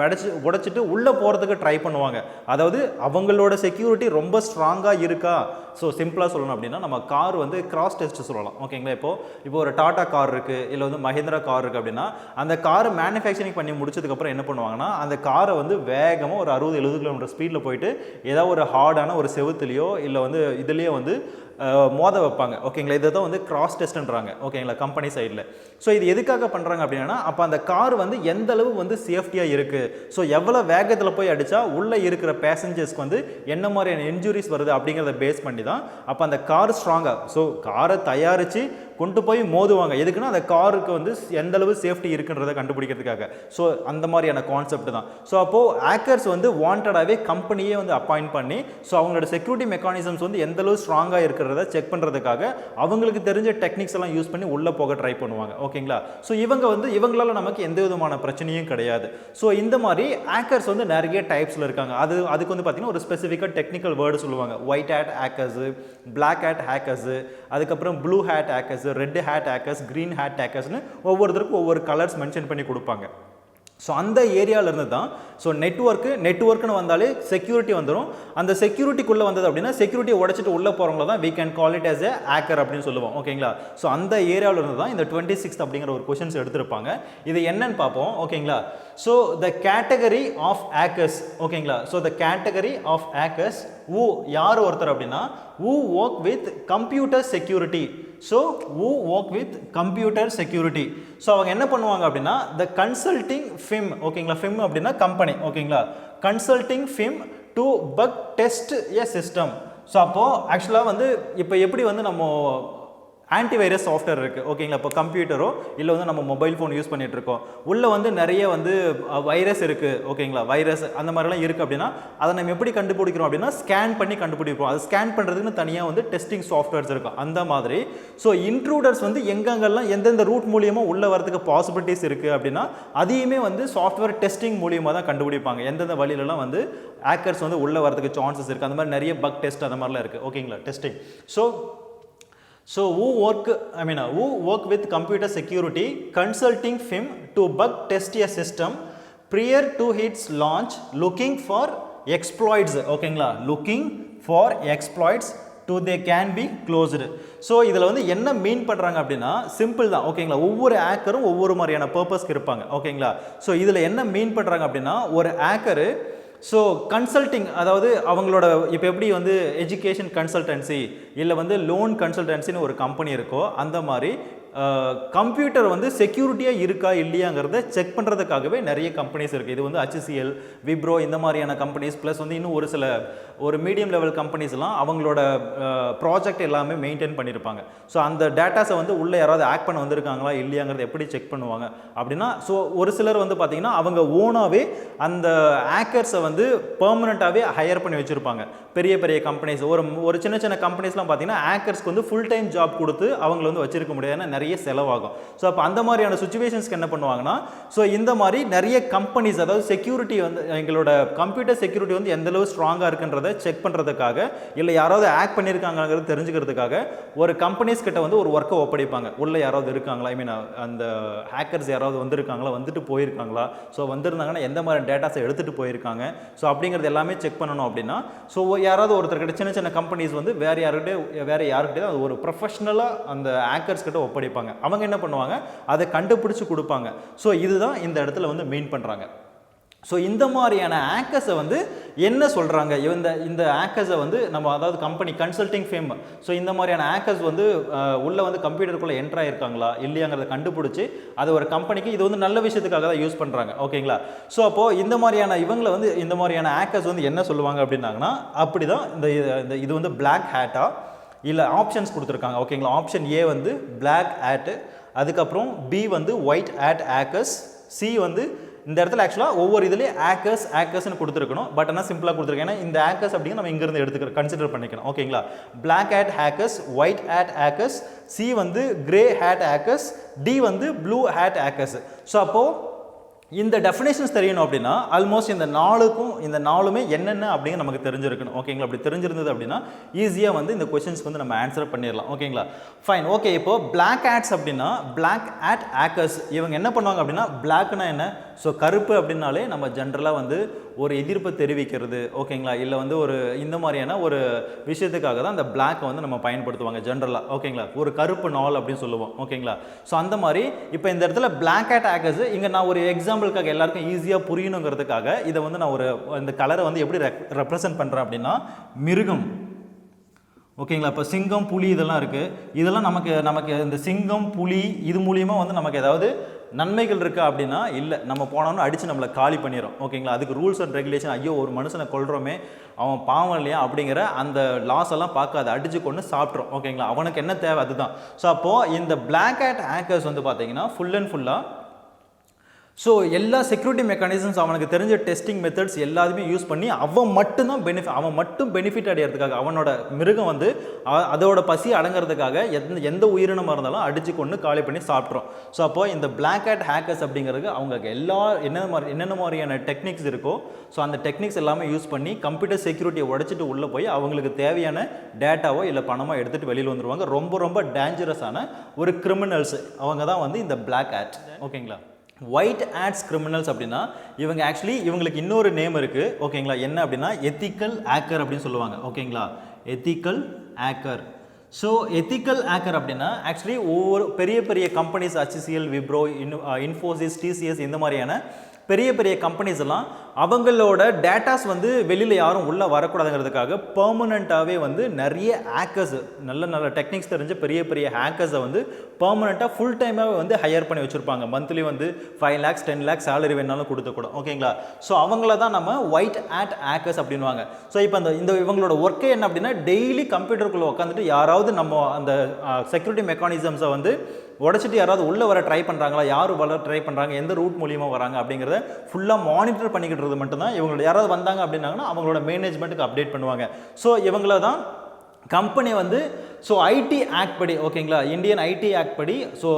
உடைச்சிட்டு உள்ளே போகிறதுக்கு ட்ரை பண்ணுவாங்க. அதாவது அவங்களோட செக்யூரிட்டி ரொம்ப ஸ்ட்ராங்காக இருக்கா. ஸோ சிம்பிளாக சொல்லணும் அப்படின்னா நம்ம கார் வந்து கிராஸ் டெஸ்ட் சொல்லலாம். ஓகேங்களா? இப்போ ஒரு டாடா கார் இருக்குது, இல்லை வந்து மஹிந்திரா கார் இருக்குது அப்படின்னா அந்த காரை மேனுஃபேக்சரிங் பண்ணி முடிச்சதுக்கப்புறம் என்ன பண்ணுவாங்கன்னா அந்த காரை வந்து வேகமாக ஒரு 60-70 கிலோமீட்டர் ஸ்பீடில் போயிட்டு ஏதாவது ஒரு ஹார்டான ஒரு செவுத்துலையோ இல்லை வந்து இதுலேயோ வந்து மோத வைப்பாங்க. ஓகேங்களா? இதை தான் வந்து கிராஸ் டெஸ்ட்ன்றாங்க. ஓகேங்களா? கம்பெனி சைடில். ஸோ இது எதுக்காக பண்ணுறாங்க அப்படின்னா அப்போ அந்த கார் வந்து எந்த அளவு வந்து சேஃப்டியாக இருக்குது, ஸோ எவ்வளோ வேகத்தில் போய் அடித்தா உள்ளே இருக்கிற பேசஞ்சர்ஸ்க்கு வந்து என்ன மாதிரியான இன்ஜுரிஸ் வருது அப்படிங்கிறத பேஸ் பண்ணி தான் அப்போ அந்த கார் ஸ்ட்ராங்காக, ஸோ காரை தயாரித்து கொண்டு போய் மோதுவாங்க. எதுக்குன்னா அந்த காருக்கு வந்து எந்த அளவு சேஃப்டி இருக்குன்றதை கண்டுபிடிக்கிறதுக்காக. ஸோ அந்த மாதிரியான கான்செப்ட் தான். ஸோ அப்போது ஹேக்கர்ஸ் வந்து வாண்டடாகவே கம்பெனியே வந்து அப்பாயிண்ட் பண்ணி ஸோ அவங்களோட செக்யூரிட்டி மெக்கானிசம்ஸ் வந்து எந்த அளவு ஸ்ட்ராங்காக இருக்கிறத செக் பண்ணுறதுக்காக அவங்களுக்கு தெரிஞ்ச டெக்னிக்ஸ் எல்லாம் யூஸ் பண்ணி உள்ளே போக ட்ரை பண்ணுவாங்க. ஓகேங்களா? ஸோ இவங்களால நமக்கு எந்த விதமான பிரச்சனையும் கிடையாது. ஸோ இந்த மாதிரி ஹேக்கர்ஸ் வந்து நிறைய டைப்ஸில் இருக்காங்க. அதுக்கு வந்து பார்த்தீங்கன்னா ஒரு ஸ்பெசிஃபிக்காக டெக்னிக்கல் வேர்டு சொல்லுவாங்க. White hat hackers, black hat hackers, அதுக்கப்புறம் blue hat hackers, red hat hackers, green hat ஹேக்கர்ஸ்னு ஒவ்வொருத்தருக்கும் ஒவ்வொரு கலர்ஸ் மென்ஷன் பண்ணி கொடுப்பாங்க. ஸோ அந்த ஏரியாவிலேருந்து தான் ஸோ நெட்ஒர்க்குன்னு வந்தாலே செக்யூரிட்டி வந்துடும். அந்த செக்யூரிட்டிக்குள்ளே வந்தது அப்படின்னா செக்யூரிட்டியை உடைச்சிட்டு உள்ளே போகிறவங்கள தான் we can call it as a hacker அப்படின்னு சொல்லுவோம். ஓகேங்களா? ஸோ அந்த ஏரியாவிலேருந்து தான் இந்த 26th அப்படிங்கிற ஒரு கொஷின்ஸ் எடுத்திருப்பாங்க. இது என்னன்னு பார்ப்போம். ஓகேங்களா? So the category of hackers. ஓகேங்களா? So the category of hackers யார் ஒருத்தர் அப்படின்னா who work with computer security. So who work with computer security. So அவங்க என்ன பண்ணுவாங்க அப்படின்னா the consulting firm. ஓகேங்களா? firm அப்படின்னா கம்பெனி. ஓகேங்களா? consulting firm to bug test a system. So அப்போது ஆக்சுவலாக வந்து இப்போ எப்படி வந்து நம்ம ஆன்டிவைரஸ் சாஃப்ட்வேர் இருக்குது. ஓகேங்களா? இப்போ கம்ப்யூட்டரோ இல்லை வந்து நம்ம மொபைல் ஃபோன் யூஸ் பண்ணிகிட்டு இருக்கோம், உள்ளே வந்து நிறைய வந்து வைரஸ் இருக்குது. ஓகேங்களா? வைரஸ் அந்த மாதிரிலாம் இருக்குது அப்படின்னா அதை நம்ம எப்படி கண்டுபிடிக்கிறோம் அப்படின்னா ஸ்கேன் பண்ணி கண்டுபிடிப்போம். அது ஸ்கேன் பண்ணுறதுக்குன்னு தனியாக வந்து டெஸ்டிங் சாஃப்ட்வேர்ஸ் இருக்கும். அந்த மாதிரி ஸோ இன்ட்ரூடர்ஸ் வந்து எங்கெங்கெல்லாம் எந்தெந்த ரூட் மூலியமாக உள்ளே வரதுக்கு பாசிபிலிட்டிஸ் இருக்குது அப்படின்னா அதையுமே வந்து சாஃப்ட்வேர் டெஸ்டிங் மூலியமாக தான் கண்டுபிடிப்பாங்க. எந்தெந்த வழியிலலாம் வந்து ஹேக்கர்ஸ் வந்து உள்ளே வரதுக்கு சான்சஸ் இருக்குது. அந்த மாதிரி நிறைய பக் டெஸ்ட் அந்த மாதிரிலாம் இருக்குது. ஓகேங்களா? Testing. So who work with computer security consulting firm to bug test a system prior to its launch looking for exploits. ஓகேங்களா? looking for exploits to they can be closed. So இதில் வந்து என்ன மீன் பண்ணுறாங்க அப்படின்னா சிம்பிள் தான். ஓகேங்களா? ஒவ்வொரு ஹேக்கரும் ஒவ்வொரு மாதிரியான பர்பஸ்க்கு இருப்பாங்க. ஓகேங்களா? ஸோ இதில் என்ன மீன் பண்ணுறாங்க அப்படின்னா ஒரு ஹேக்கரு ஸோ கன்சல்டிங், அதாவது அவங்களோட இப்போ எப்படி வந்து எஜுகேஷன் கன்சல்டன்சி இல்லை வந்து லோன் கன்சல்டன்சின்னு ஒரு கம்பெனி இருக்கோ அந்த மாதிரி கம்ப்யூட்டர் வந்து செக்யூரிட்டியாக இருக்கா இல்லையாங்கிறத செக் பண்ணுறதுக்காகவே நிறைய கம்பெனிஸ் இருக்குது. இது வந்து HCL, விப்ரோ இந்த மாதிரியான கம்பெனிஸ் ப்ளஸ் வந்து இன்னும் ஒரு மீடியம் லெவல் கம்பெனிஸ்லாம் அவங்களோட ப்ராஜெக்ட் எல்லாமே மெயின்டைன் பண்ணியிருப்பாங்க. ஸோ அந்த டேட்டாஸை வந்து உள்ளே யாராவது ஆக்ட் பண்ண வந்திருக்காங்களா இல்லையாங்கிறத எப்படி செக் பண்ணுவாங்க அப்படின்னா ஸோ ஒரு சிலர் வந்து பார்த்திங்கன்னா அவங்க ஓனாகவே அந்த ஹேக்கர்ஸை வந்து பெர்மனண்ட்டாகவே ஹையர் பண்ணி வச்சுருப்பாங்க. பெரிய பெரிய கம்பெனிஸ் ஒரு சின்ன சின்ன கம்பெனிஸ்லாம் பார்த்தீங்கன்னா ஹேக்கர்ஸ்க்கு வந்து ஃபுல் டைம் ஜாப் கொடுத்து அவங்கள வந்து வச்சிருக்க முடியாது, நிறைய செலவாகும். ஸோ அப்போ அந்த மாதிரியான சுச்சுவேஷன்ஸ்க்கு என்ன பண்ணுவாங்கன்னா ஸோ இந்த மாதிரி நிறைய கம்பெனிஸ், அதாவது செக்யூரிட்டி வந்து எங்களோட கம்ப்யூட்டர் செக்யூரிட்டி வந்து எந்த அளவு ஸ்ட்ராங்காக இருக்குன்றதை செக் பண்ணுறதுக்காக இல்லை யாராவது ஆக்ட் பண்ணியிருக்காங்கிறது தெரிஞ்சுக்கிறதுக்காக ஒரு கம்பெனிஸ் கிட்ட வந்து ஒரு ஒர்க்கை ஒப்படைப்பாங்க. உள்ள யாராவது இருக்காங்களா, அந்த ஹேக்கர்ஸ் யாராவது வந்திருக்காங்களா, வந்துட்டு போயிருக்காங்களா, ஸோ வந்திருந்தாங்கன்னா எந்த மாதிரி டேட்டாஸை எடுத்துகிட்டு போயிருக்காங்க, ஸோ அப்படிங்கிறது எல்லாமே செக் பண்ணணும். அப்படின்னா ஸோ யாராவது ஒருத்தர்கிட்ட சின்ன சின்ன கம்பெனிஸ் வந்து வேறு யார்கிட்ட வேறு யாருக்கிட்டே அது ஒரு ப்ரொஃபஷ்னலாக அந்த ஹேக்கர்ஸ் கிட்ட ஒப்படைப்பாங்க. அவங்க என்ன பண்ணுவாங்க, அதை கண்டுபிடிச்சி கொடுப்பாங்க. ஸோ இதுதான் இந்த இடத்துல வந்து மெயின் பண்ணுறாங்க. ஸோ இந்த மாதிரியான ஹேக்கர்ஸை வந்து என்ன சொல்கிறாங்க, இந்த ஹேக்கர்ஸை வந்து நம்ம அதாவது கம்பெனி கன்சல்டிங் ஃபேம், ஸோ இந்த மாதிரியான ஹேக்கர்ஸ் வந்து உள்ளே வந்து கம்ப்யூட்டருக்குள்ளே என்ட்ரு ஆயிருக்காங்களா இல்லையாங்கிறத கண்டுபிடிச்சி அது ஒரு கம்பெனிக்கு இது வந்து நல்ல விஷயத்துக்காக தான் யூஸ் பண்ணுறாங்க. ஓகேங்களா? ஸோ அப்போது இந்த மாதிரியான இவங்களை வந்து இந்த மாதிரியான ஹேக்கர்ஸ் வந்து என்ன சொல்லுவாங்க அப்படின்னாங்கன்னா, அப்படி தான் இது வந்து பிளாக் ஹேட்டா இல்லை ஆப்ஷன்ஸ் கொடுத்துருக்காங்க. ஓகேங்களா? ஆப்ஷன் ஏ வந்து பிளாக் ஹேட்டு, அதுக்கப்புறம் பி வந்து ஒயிட் ஹேட் ஹேக்கர்ஸ், சி வந்து இந்த இடத்துல ஆக்சுவலாக ஒவ்வொரு இதுலேயே ஹேக்கர்ஸ்னு கொடுத்துருக்கணும். பட் ஆனால் சிம்பிளாக கொடுத்துருக்கேன். ஏன்னா இந்த ஹேக்கர்ஸ் அப்படிங்க நம்ம இங்கேருந்து எடுத்துக்கிறோம், கன்சிடர் பண்ணிக்கணும். ஓகேங்களா? Black hat hackers, white hat hackers, C வந்து கிரே ஹேட் ஹேக்கர்ஸ், டி வந்து ப்ளூ ஹேட் ஹேக்கர்ஸ். ஸோ அப்போது இந்த டெஃபினேஷன்ஸ் தெரியணும் அப்படின்னா ஆல்மோஸ்ட் இந்த நாலுமே என்னென்ன அப்படிங்க நமக்கு தெரிஞ்சிருக்கணும். ஓகேங்களா? அப்படி தெரிஞ்சிருந்தது அப்படின்னா ஈஸியாக வந்து இந்த கொஸ்டின்ஸ்க்கு வந்து நம்ம ஆன்சர் பண்ணிடலாம். ஓகேங்களா? ஃபைன். ஓகே, இப்போ பிளாக் ஹேட்ஸ் அப்படின்னா பிளாக் ஹேட் ஹேக்கர்ஸ் இவங்க என்ன பண்ணுவாங்க அப்படின்னா, பிளாக்னா என்ன, ஸோ கருப்பு அப்படின்னாலே நம்ம ஜென்ரலாக வந்து ஒரு எதிர்ப்பை தெரிவிக்கிறது. ஓகேங்களா? இல்லை வந்து ஒரு இந்த மாதிரியான ஒரு விஷயத்துக்காக தான் அந்த பிளாக்கை வந்து நம்ம பயன்படுத்துவாங்க ஜென்ரலாக. ஓகேங்களா? ஒரு கருப்பு நாள் அப்படின்னு சொல்லுவோம். ஓகேங்களா? ஸோ அந்த மாதிரி இப்போ இந்த இடத்துல பிளாக் ஹேட் ஹேக்கர்ஸ் இங்கே நான் ஒரு எக்ஸாம்பிளுக்காக எல்லாருக்கும் ஈஸியாக புரியணுங்கிறதுக்காக இதை வந்து நான் இந்த கலரை வந்து எப்படி ரெப்ரசன்ட் பண்ணுறேன் அப்படின்னா, மிருகம். ஓகேங்களா? இப்போ சிங்கம், புலி இதெல்லாம் இருக்குது. இதெல்லாம் நமக்கு இந்த சிங்கம், புலி இது மூலியமாக வந்து நமக்கு ஏதாவது நன்மைகள் இருக்கா அப்படின்னா இல்லை. நம்ம போனோம்னா அடித்து நம்மளை காலி பண்ணிடும். ஓகேங்களா? அதுக்கு ரூல்ஸ் அண்ட் ரெகுலேஷன், ஐயோ ஒரு மனுஷனை கொல்றோமே அவன் பாவம் இல்லையா அப்படிங்கிற அந்த லாஸ் எல்லாம் பார்க்காது, அடிச்சு கொண்டு சாப்பிட்றோம். ஓகேங்களா? அவனுக்கு என்ன தேவை அதுதான். ஸோ அப்போது இந்த பிளாக் ஹேட் ஹேக்கர்ஸ் வந்து பார்த்தீங்கன்னா ஃபுல் அண்ட் ஃபுல்லாக ஸோ எல்லா செக்யூரிட்டி மெக்கானிசம்ஸ் அவனுக்கு தெரிஞ்ச டெஸ்டிங் மெத்தட்ஸ் எல்லாத்தையுமே யூஸ் பண்ணி அவன் மட்டும் பெனிஃபிட் அடையிறதுக்காக, அவனோட மிருகம் வந்து அதோட பசி அடங்கிறதுக்காக எந்த உயிரினமாக இருந்தாலும் அடிச்சு கொண்டு காலி பண்ணி சாப்பிட்றோம். ஸோ அப்போ இந்த பிளாக் ஹேட் ஹேக்கர்ஸ் அப்படிங்கிறது அவங்க என்னென்ன மாதிரியான டெக்னிக்ஸ் இருக்கோ ஸோ அந்த டெக்னிக்ஸ் எல்லாமே யூஸ் பண்ணி கம்ப்யூட்டர் செக்யூரிட்டியை உடைச்சிட்டு உள்ளே போய் அவங்களுக்கு தேவையான டேட்டாவோ இல்லை பணமோ எடுத்துகிட்டு வெளியில் வந்துடுவாங்க. ரொம்ப ரொம்ப டேஞ்சரஸான ஒரு கிரிமினல்ஸ் அவங்க தான் வந்து இந்த பிளாக் ஹேட். ஓகேங்களா? ஒயிட் ஹேட்ஸ் கிரிமினல்ஸ் அப்படின்னா இவங்களுக்கு இன்னொரு நேம் இருக்குது. ஓகேங்களா? என்ன அப்படின்னா எத்திக்கல் ஹேக்கர் அப்படின்னு சொல்லுவாங்க. ஓகேங்களா? Ethical hacker. So ethical hacker அப்படின்னா ஆக்சுவலி ஒவ்வொரு பெரிய companies HCL, Wipro, Infosys, TCS இந்த மாதிரியான பெரிய கம்பெனிஸ் எல்லாம் அவங்களோட டேட்டாஸ் வந்து வெளியில் யாரும் உள்ளே வரக்கூடாதுங்கிறதுக்காக பெர்மனண்ட்டாகவே வந்து நிறைய ஹேக்கர்ஸ், நல்ல டெக்னிக்ஸ் தெரிஞ்ச பெரிய ஹேக்கர்ஸை வந்து பெர்மனண்ட்டாக ஃபுல் டைமாகவே வந்து ஹையர் பண்ணி வச்சுருப்பாங்க. மந்த்லி வந்து 5 lakhs 10 lakhs சேலரி வேணாலும் கொடுத்துக்கூடும். ஓகேங்களா? ஸோ அவங்கள தான் நம்ம ஒயிட் ஹேட் ஹேக்கர்ஸ் அப்படின்வாங்க. ஸோ இப்போ இந்த இவங்களோட ஒர்க்கே என்ன அப்படின்னா, டெய்லி கம்ப்யூட்டருக்குள்ளே உட்காந்துட்டு யாராவது நம்ம அந்த செக்யூரிட்டி மெக்கானிசம்ஸை வந்து உடச்சிட்டு யாராவது உள்ளே வர ட்ரை பண்ணுறாங்களா, யார் வர ட்ரை பண்ணுறாங்க, எந்த ரூட் மூலியமாக வராங்க அப்படிங்கிறத ஃபுல்லாக மானிட்டர் பண்ணிக்கிட்டு மட்டும்தான் இவங்களோட யாராவது வந்தாங்க அப்படின்னாங்கன்னா அவங்களோட மேனேஜ்மெண்ட்டுக்கு அப்டேட் பண்ணுவாங்க. ஸோ இவங்கள தான் கம்பெனி வந்து ஸோ ஐடி ஆக்ட் படி, ஓகேங்களா, இந்தியன் ஐடி ஆக்ட் படி ஸோ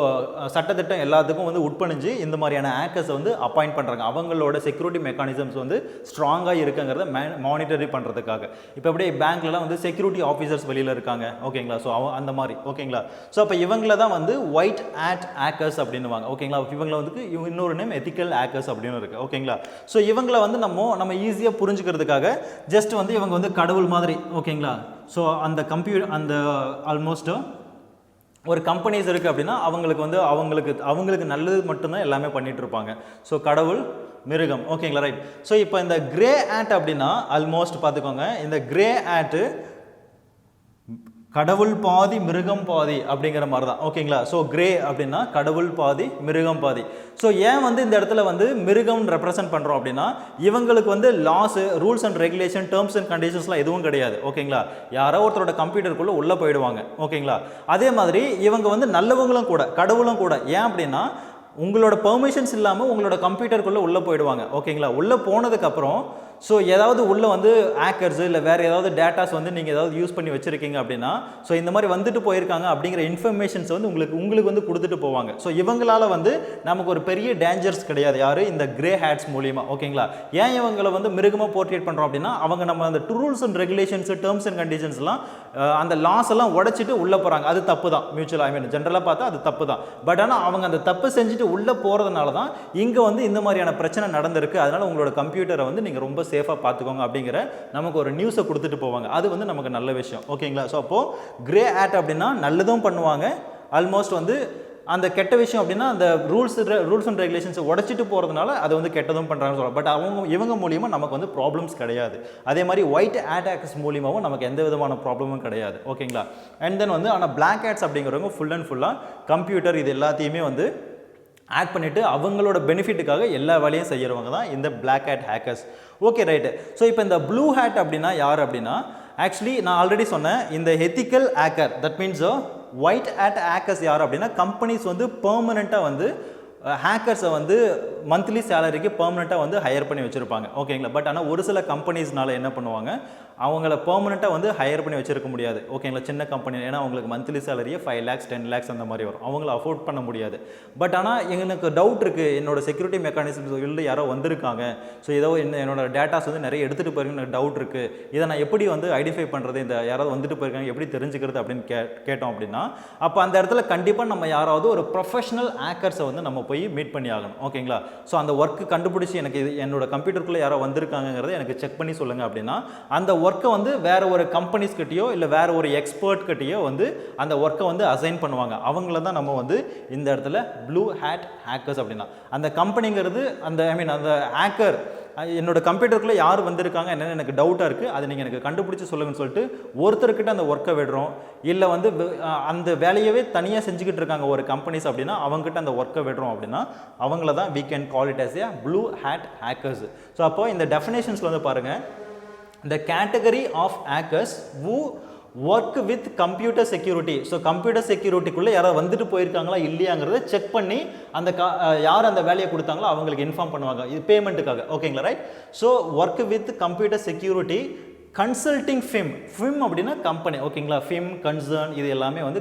சட்டத்திட்டம் எல்லாத்துக்கும் வந்து உட்பணிஞ்சு இந்த மாதிரியான ஹேக்கர்ஸை வந்து அப்பாயிண்ட் பண்ணுறாங்க. அவங்களோட செக்யூரிட்டி மெக்கானிசம்ஸ் வந்து ஸ்ட்ராங்காக இருக்குங்கிறத மானிட்டரி பண்ணுறதுக்காக. இப்போ அப்படியே பேங்க்லலாம் வந்து செக்யூரிட்டி ஆஃபீஸர்ஸ் வெளியில் இருக்காங்க. ஓகேங்களா? ஸோ அந்த மாதிரி. ஓகேங்களா? ஸோ அப்போ இவங்கள தான் வந்து ஒயிட் ஹேட் ஹேக்கர்ஸ் அப்படின்னுவாங்க. ஓகேங்களா? இவங்களை வந்து இன்னொரு நேம் எத்திக்கல் ஹேக்கர்ஸ் அப்படின்னு இருக்குது. ஓகேங்களா? ஸோ இவங்களை வந்து நம்ம ஈஸியாக புரிஞ்சுக்கிறதுக்காக ஜஸ்ட் வந்து இவங்க வந்து கடவுள் மாதிரி. ஓகேங்களா? ஸோ அந்த அந்த ஆல்மோஸ்ட் ஒரு கம்பெனிஸ் இருக்குது அப்படின்னா அவங்களுக்கு நல்லது மட்டும்தான் எல்லாமே பண்ணிட்டு இருப்பாங்க. ஸோ கடவுள், மிருகம். ஓகேங்களா? ரைட். ஸோ இப்போ இந்த கிரே ஹேட் அப்படின்னா ஆல்மோஸ்ட் பார்த்துக்கோங்க, இந்த கிரே ஹேட்டு கடவுள் பாதி மிருகம் பாதி அப்படிங்கிற மாதிரி தான். ஓகேங்களா? ஸோ கிரே அப்படின்னா கடவுள் பாதி மிருகம் பாதி. ஸோ ஏன் வந்து இந்த இடத்துல வந்து மிருகம் ரெப்ரசன்ட் பண்ணுறோம் அப்படின்னா, இவங்களுக்கு வந்து laws, rules and regulation, terms and கண்டிஷன்ஸ்லாம் எதுவும் கிடையாது. ஓகேங்களா? யாரோ ஒருத்தரோட கம்ப்யூட்டருக்குள்ளே உள்ளே போயிடுவாங்க. ஓகேங்களா? அதே மாதிரி இவங்க வந்து நல்லவங்களும் கூட, கடவுளும் கூட. ஏன் அப்படின்னா உங்களோட பெர்மிஷன்ஸ் இல்லாமல் உங்களோட கம்ப்யூட்டருக்குள்ளே உள்ளே போயிடுவாங்க. ஓகேங்களா? உள்ளே போனதுக்கப்புறம் ஸோ ஏதாவது உள்ளே வந்து ஹேக்கர்ஸ் இல்லை வேறு ஏதாவது டேட்டாஸ் வந்து நீங்கள் ஏதாவது யூஸ் பண்ணி வச்சுருக்கீங்க அப்படின்னா ஸோ இந்த மாதிரி வந்துட்டு போயிருக்காங்க அப்படிங்கிற இன்ஃபர்மேஷன்ஸ் வந்து உங்களுக்கு வந்து கொடுத்துட்டு போவாங்க. ஸோ இவங்களால் வந்து நமக்கு ஒரு பெரிய டேஞ்சர்ஸ் கிடையாது. யார்? இந்த கிரே ஹேட்ஸ் மூலியமாக. ஓகேங்களா? ஏன் இவங்களை வந்து மிருகமாக போர்ட்ரேட் பண்ணுறோம் அப்படின்னா, அவங்க நம்ம அந்த rules and regulations, terms and கண்டிஷன்ஸ்லாம் அந்த லாஸ் எல்லாம் உடைச்சிட்டு உள்ளே போகிறாங்க. அது தப்பு தான். ஜென்ரலாக பார்த்தா அது தப்பு தான். பட் ஆனால் அவங்க அந்த தப்பு செஞ்சுட்டு உள்ளே போகிறதுனால தான் இங்கே வந்து இந்த மாதிரியான பிரச்சனை நடந்திருக்கு. அதனால் உங்களோட கம்ப்யூட்டரை வந்து நீங்கள் ரொம்ப ரொம்ப சேஃபாக பார்த்துக்கோங்க அப்படிங்கிற நமக்கு ஒரு நியூஸை கொடுத்துட்டு போவாங்க. அது வந்து நமக்கு நல்ல விஷயம். ஓகேங்களா? ஸோ அப்போது கிரே ஹேட் அப்படின்னா நல்லதும் பண்ணுவாங்க, ஆல்மோஸ்ட் வந்து அந்த கெட்ட விஷயம் அப்படின்னா அந்த ரூல்ஸ் அண்ட் ரெகுலேஷன்ஸை உடச்சிட்டு போகிறதுனால அதை வந்து கெட்டதும் பண்ணுறாங்கன்னு சொல்லலாம். பட் இவங்க மூலியமாக நமக்கு வந்து ப்ராப்ளம்ஸ் கிடையாது. அதே மாதிரி ஒயிட் ஹேட் ஹேக்கர்ஸ் மூலியமாகவும் நமக்கு எந்த விதமான ப்ராப்ளமும் கிடையாது. ஓகேங்களா? அண்ட் தென் வந்து ஆனால் பிளாக் ஹேட்ஸ் அப்படிங்கிறவங்க ஃபுல் அண்ட் ஃபுல்லாக கம்ப்யூட்டர் இது எல்லாத்தையுமே வந்து ஆட் பண்ணிவிட்டு அவங்களோட பெனிஃபிட்டுக்காக எல்லா வேலையும் செய்கிறவங்க தான் இந்த black hat hackers. Okay right. So இப்போ இந்த ப்ளூ ஹேட் அப்படின்னா யார் அப்படின்னா, ஆக்சுவலி நான் ஆல்ரெடி சொன்னேன், இந்த ethical hacker, that means white hat hackers யார் அப்படின்னா கம்பெனிஸ் வந்து பெர்மனெண்ட்டாக வந்து ஹேக்கர்ஸை வந்து மந்த்லி சேலரிக்கு பெர்மனெண்ட்டாக வந்து ஹையர் பண்ணி வச்சுருப்பாங்க. ஓகேங்களா? பட் ஆனால் ஒரு சில கம்பெனிஸ்னால என்ன பண்ணுவாங்க, அவங்கள பெர்மனெண்ட்டாக வந்து ஹையர் பண்ணி வச்சிருக்க முடியாது. ஓகேங்களா? சின்ன கம்பெனி, ஏன்னா அவங்களுக்கு மந்த்லி சேலரியே 5 lakhs 10 lakhs அந்த மாதிரி வரும், அவங்கள அஃபோர்ட் பண்ண முடியாது. பட் ஆனால் எனக்கு டவுட் இருக்குது, என்னோட செக்யூரிட்டி மெக்கானிசம்ஸ் இல்லை யாரோ வந்திருக்காங்க, ஸோ ஏதோ என்னோட டேட்டாஸ் வந்து நிறைய எடுத்துகிட்டு போயிருக்குன்னு எனக்கு டவுட் இருக்குது, இதை நான் எப்படி வந்து ஐடென்டிஃபை பண்ணுறது, இந்த யாராவது வந்துட்டு போயிருக்காங்க எப்படி தெரிஞ்சுக்கிறது அப்படின்னு கேட்டோம் அப்படின்னா, அப்போ அந்த இடத்துல கண்டிப்பாக நம்ம யாராவது ஒரு ப்ரொஃபஷனல் ஹேக்கர்ஸை வந்து நம்ம போய் மீட் பண்ணி ஆகணும். ஓகேங்களா? ஸோ அந்த ஒர்க்கு கண்டுபிடிச்சி எனக்கு இது என்னோட கம்ப்யூட்டருக்குள்ளே யாரோ வந்திருக்காங்கிறத எனக்கு செக் பண்ணி சொல்லுங்கள் அப்படின்னா, அந்த ஒர்க்கை வந்து வேறு ஒரு கம்பெனிஸ் கிட்டேயோ இல்லை வேறு ஒரு எக்ஸ்பர்ட் கிட்டேயோ வந்து அந்த ஒர்க்கை வந்து அசைன் பண்ணுவாங்க. அவங்கள தான் நம்ம வந்து இந்த இடத்துல ப்ளூ ஹேட் ஹேக்கர்ஸ் அப்படின்னா, அந்த கம்பெனிங்கிறது அந்த அந்த ஹேக்கர் என்னோட கம்ப்யூட்டருக்குள்ளே யார் வந்திருக்காங்க என்னென்னு எனக்கு டவுட்டாக இருக்குது, அதை நீங்கள் எனக்கு கண்டுபிடிச்சி சொல்லுங்கன்னு சொல்லிட்டு ஒருத்தர்கிட்ட அந்த ஒர்க்கை விடுறோம். இல்லை வந்து அந்த வேலையவே தனியாக செஞ்சுக்கிட்டு இருக்காங்க ஒரு கம்பெனிஸ் அப்படின்னா, அவங்ககிட்ட அந்த ஒர்க்கை விடுறோம் அப்படின்னா அவங்கள தான் we can call it as a blue hat hackers. So அப்போது இந்த டெஃபினேஷன்ஸில் வந்து பாருங்கள், the category of hackers who work with computer security. So computer செக்யூரிட்டிக்குள்ளே யாராவது வந்துட்டு போயிருக்காங்களா இல்லையாங்கிறத செக் பண்ணி அந்த யார் அந்த வேலையை கொடுத்தாங்களோ அவங்களுக்கு இன்ஃபார்ம் பண்ணுவாங்க, இது பேமெண்ட்டுக்காக. ஓகேங்களா? Right. So work with computer security consulting firm அப்படின்னா கம்பெனி. ஓகேங்களா? ஃபிம் கன்சர்ன் இது எல்லாமே வந்து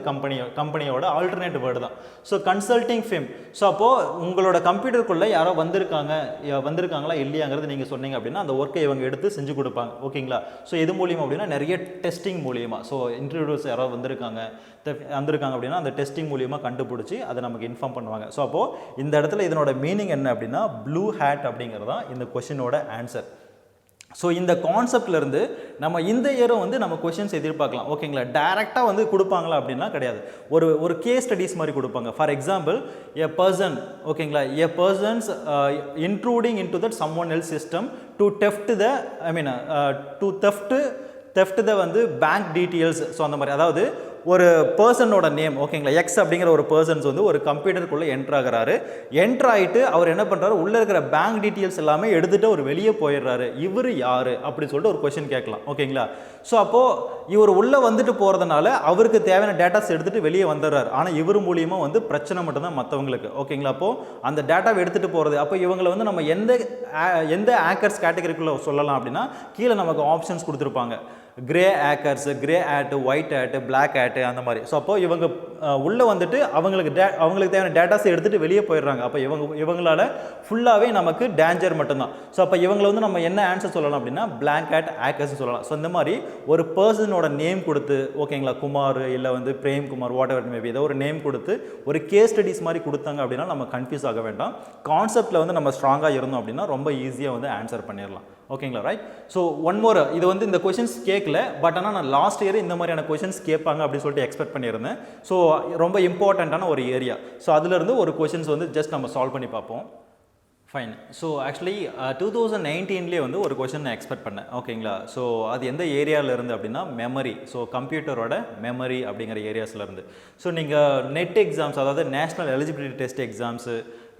கம்பெனியோட ஆல்டர்னேட் வேர்டு தான். So consulting firm. ஸோ அப்போது உங்களோட கம்ப்யூட்டருக்குள்ளே யாரோ வந்திருக்காங்களா இல்லையாங்கிறது நீங்கள் சொன்னீங்க அப்படின்னா அந்த ஒர்க்கை இவங்க எடுத்து செஞ்சு கொடுப்பாங்க. ஓகேங்களா? ஸோ இது மூலியமாக அப்படின்னா நிறைய டெஸ்டிங் மூலியமாக, ஸோ இன்ட்ரடியூஸ் யாராவது வந்திருக்காங்க அப்படின்னா அந்த டெஸ்டிங் மூலியமாக கண்டுபிடிச்சி அதை நமக்கு இன்ஃபார்ம் பண்ணுவாங்க. ஸோ அப்போது இந்த இடத்துல இதனோட மீனிங் என்ன அப்படின்னா ப்ளூ ஹேட் அப்படிங்கிறது தான் இந்த கொஷினோட ஆன்சர். ஸோ இந்த கான்செப்ட்லேருந்து நம்ம இந்த இயரும் வந்து நம்ம கொஷின்ஸ் எதிர்பார்க்கலாம். ஓகேங்களா? டைரெக்டாக வந்து கொடுப்பாங்களா அப்படின்னா கிடையாது, ஒரு கேஸ் ஸ்டடீஸ் மாதிரி கொடுப்பாங்க. ஃபார் எக்ஸாம்பிள், எ பர்சன், ஓகேங்களா, a persons intruding into that some one else system to theft the வந்து பேங்க் டீட்டெயில்ஸ். ஸோ அந்த மாதிரி, அதாவது ஒரு பர்சனோட நேம், ஓகேங்களா, எக்ஸ் அப்படிங்கிற ஒரு பர்சன்ஸ் வந்து ஒரு கம்ப்யூட்டருக்குள்ளே என்ட்ரு ஆகிறாரு. என்ட்ரு ஆகிட்டு அவர் என்ன பண்ணுறாரு, உள்ளே இருக்கிற பேங்க் டீட்டெயில்ஸ் எல்லாமே எடுத்துகிட்டு அவர் வெளியே போயிடுறாரு. இவர் யார் அப்படின்னு சொல்லிட்டு ஒரு கொஷின் கேட்கலாம். ஓகேங்களா? ஸோ அப்போது இவர் உள்ளே வந்துட்டு போகிறதுனால அவருக்கு தேவையான டேட்டாஸ் எடுத்துகிட்டு வெளியே வந்துடுறாரு. ஆனால் இவர் மூலியமாக வந்து பிரச்சனை மட்டும்தான் மற்றவங்களுக்கு. ஓகேங்களா? அப்போது அந்த டேட்டாவை எடுத்துகிட்டு போகிறது, அப்போ இவங்களை வந்து நம்ம எந்த ஹேக்கர்ஸ் கேட்டகரிக்குள்ளே சொல்லலாம் அப்படின்னா, கீழே நமக்கு ஆப்ஷன்ஸ் கொடுத்துருப்பாங்க. Grey hackers, grey hat, white hat, black hat, அந்த மாதிரி. ஸோ அப்போ இவங்க உள்ளே வந்துட்டு அவங்களுக்கு தேவையான டேட்டாஸை எடுத்துகிட்டு வெளியே போயிடுறாங்க. அப்போ இவங்களால ஃபுல்லாகவே நமக்கு டேஞ்சர் மட்டும்தான். ஸோ அப்போ இவங்களை வந்து நம்ம என்ன ஆன்சர் சொல்லலாம் அப்படின்னா பிளாக் ஹேட் ஹேக்கர்ஸ் சொல்லலாம். ஸோ இந்த மாதிரி ஒரு பர்சனோட நேம் கொடுத்து, ஓகேங்களா, குமார் இல்லை வந்து Prem Kumar, whatever maybe, ஏதோ ஒரு நேம் கொடுத்து ஒரு கேஸ் ஸ்டடிஸ் மாதிரி கொடுத்தாங்க அப்படின்னா நம்ம கன்ஃபியூஸ் ஆக வேண்டாம். கான்செப்டில் வந்து நம்ம ஸ்ட்ராங்காக இருந்தோம் அப்படின்னா ரொம்ப ஈஸியாக வந்து ஆன்சர் பண்ணிடலாம். ஓகேங்களா? ரைட். ஸோ ஒன் மோர், இது வந்து இந்த கொஷின்ஸ் கேட்கல, பட் ஆனால் நான் லாஸ்ட் இயர் இந்த மாதிரியான கொஷின்ஸ் கேட்பாங்க அப்படின்னு சொல்லிட்டு எக்ஸ்பெக்ட் பண்ணியிருந்தேன். ஸோ ரொம்ப இம்பார்ட்டண்ட்டான ஒரு ஏரியா. ஸோ அதுலேருந்து ஒரு கொஷின்ஸ் வந்து ஜஸ்ட் நம்ம சால்வ் பண்ணி பார்ப்போம். ஃபைன். ஸோ ஆக்சுவலி 2019 வந்து ஒரு கொஷின் நான் எக்ஸ்பெக்ட் பண்ணேன். ஓகேங்களா? ஸோ அது எந்த ஏரியாவில் இருந்து அப்படின்னா மெமரி. ஸோ கம்ப்யூட்டரோட மெமரி அப்படிங்கிற ஏரியாஸ்லேருந்து. ஸோ நீங்கள் நெட் எக்ஸாம்ஸ், அதாவது நேஷ்னல் எலிஜிபிலிட்டி டெஸ்ட் எக்ஸாம்ஸு,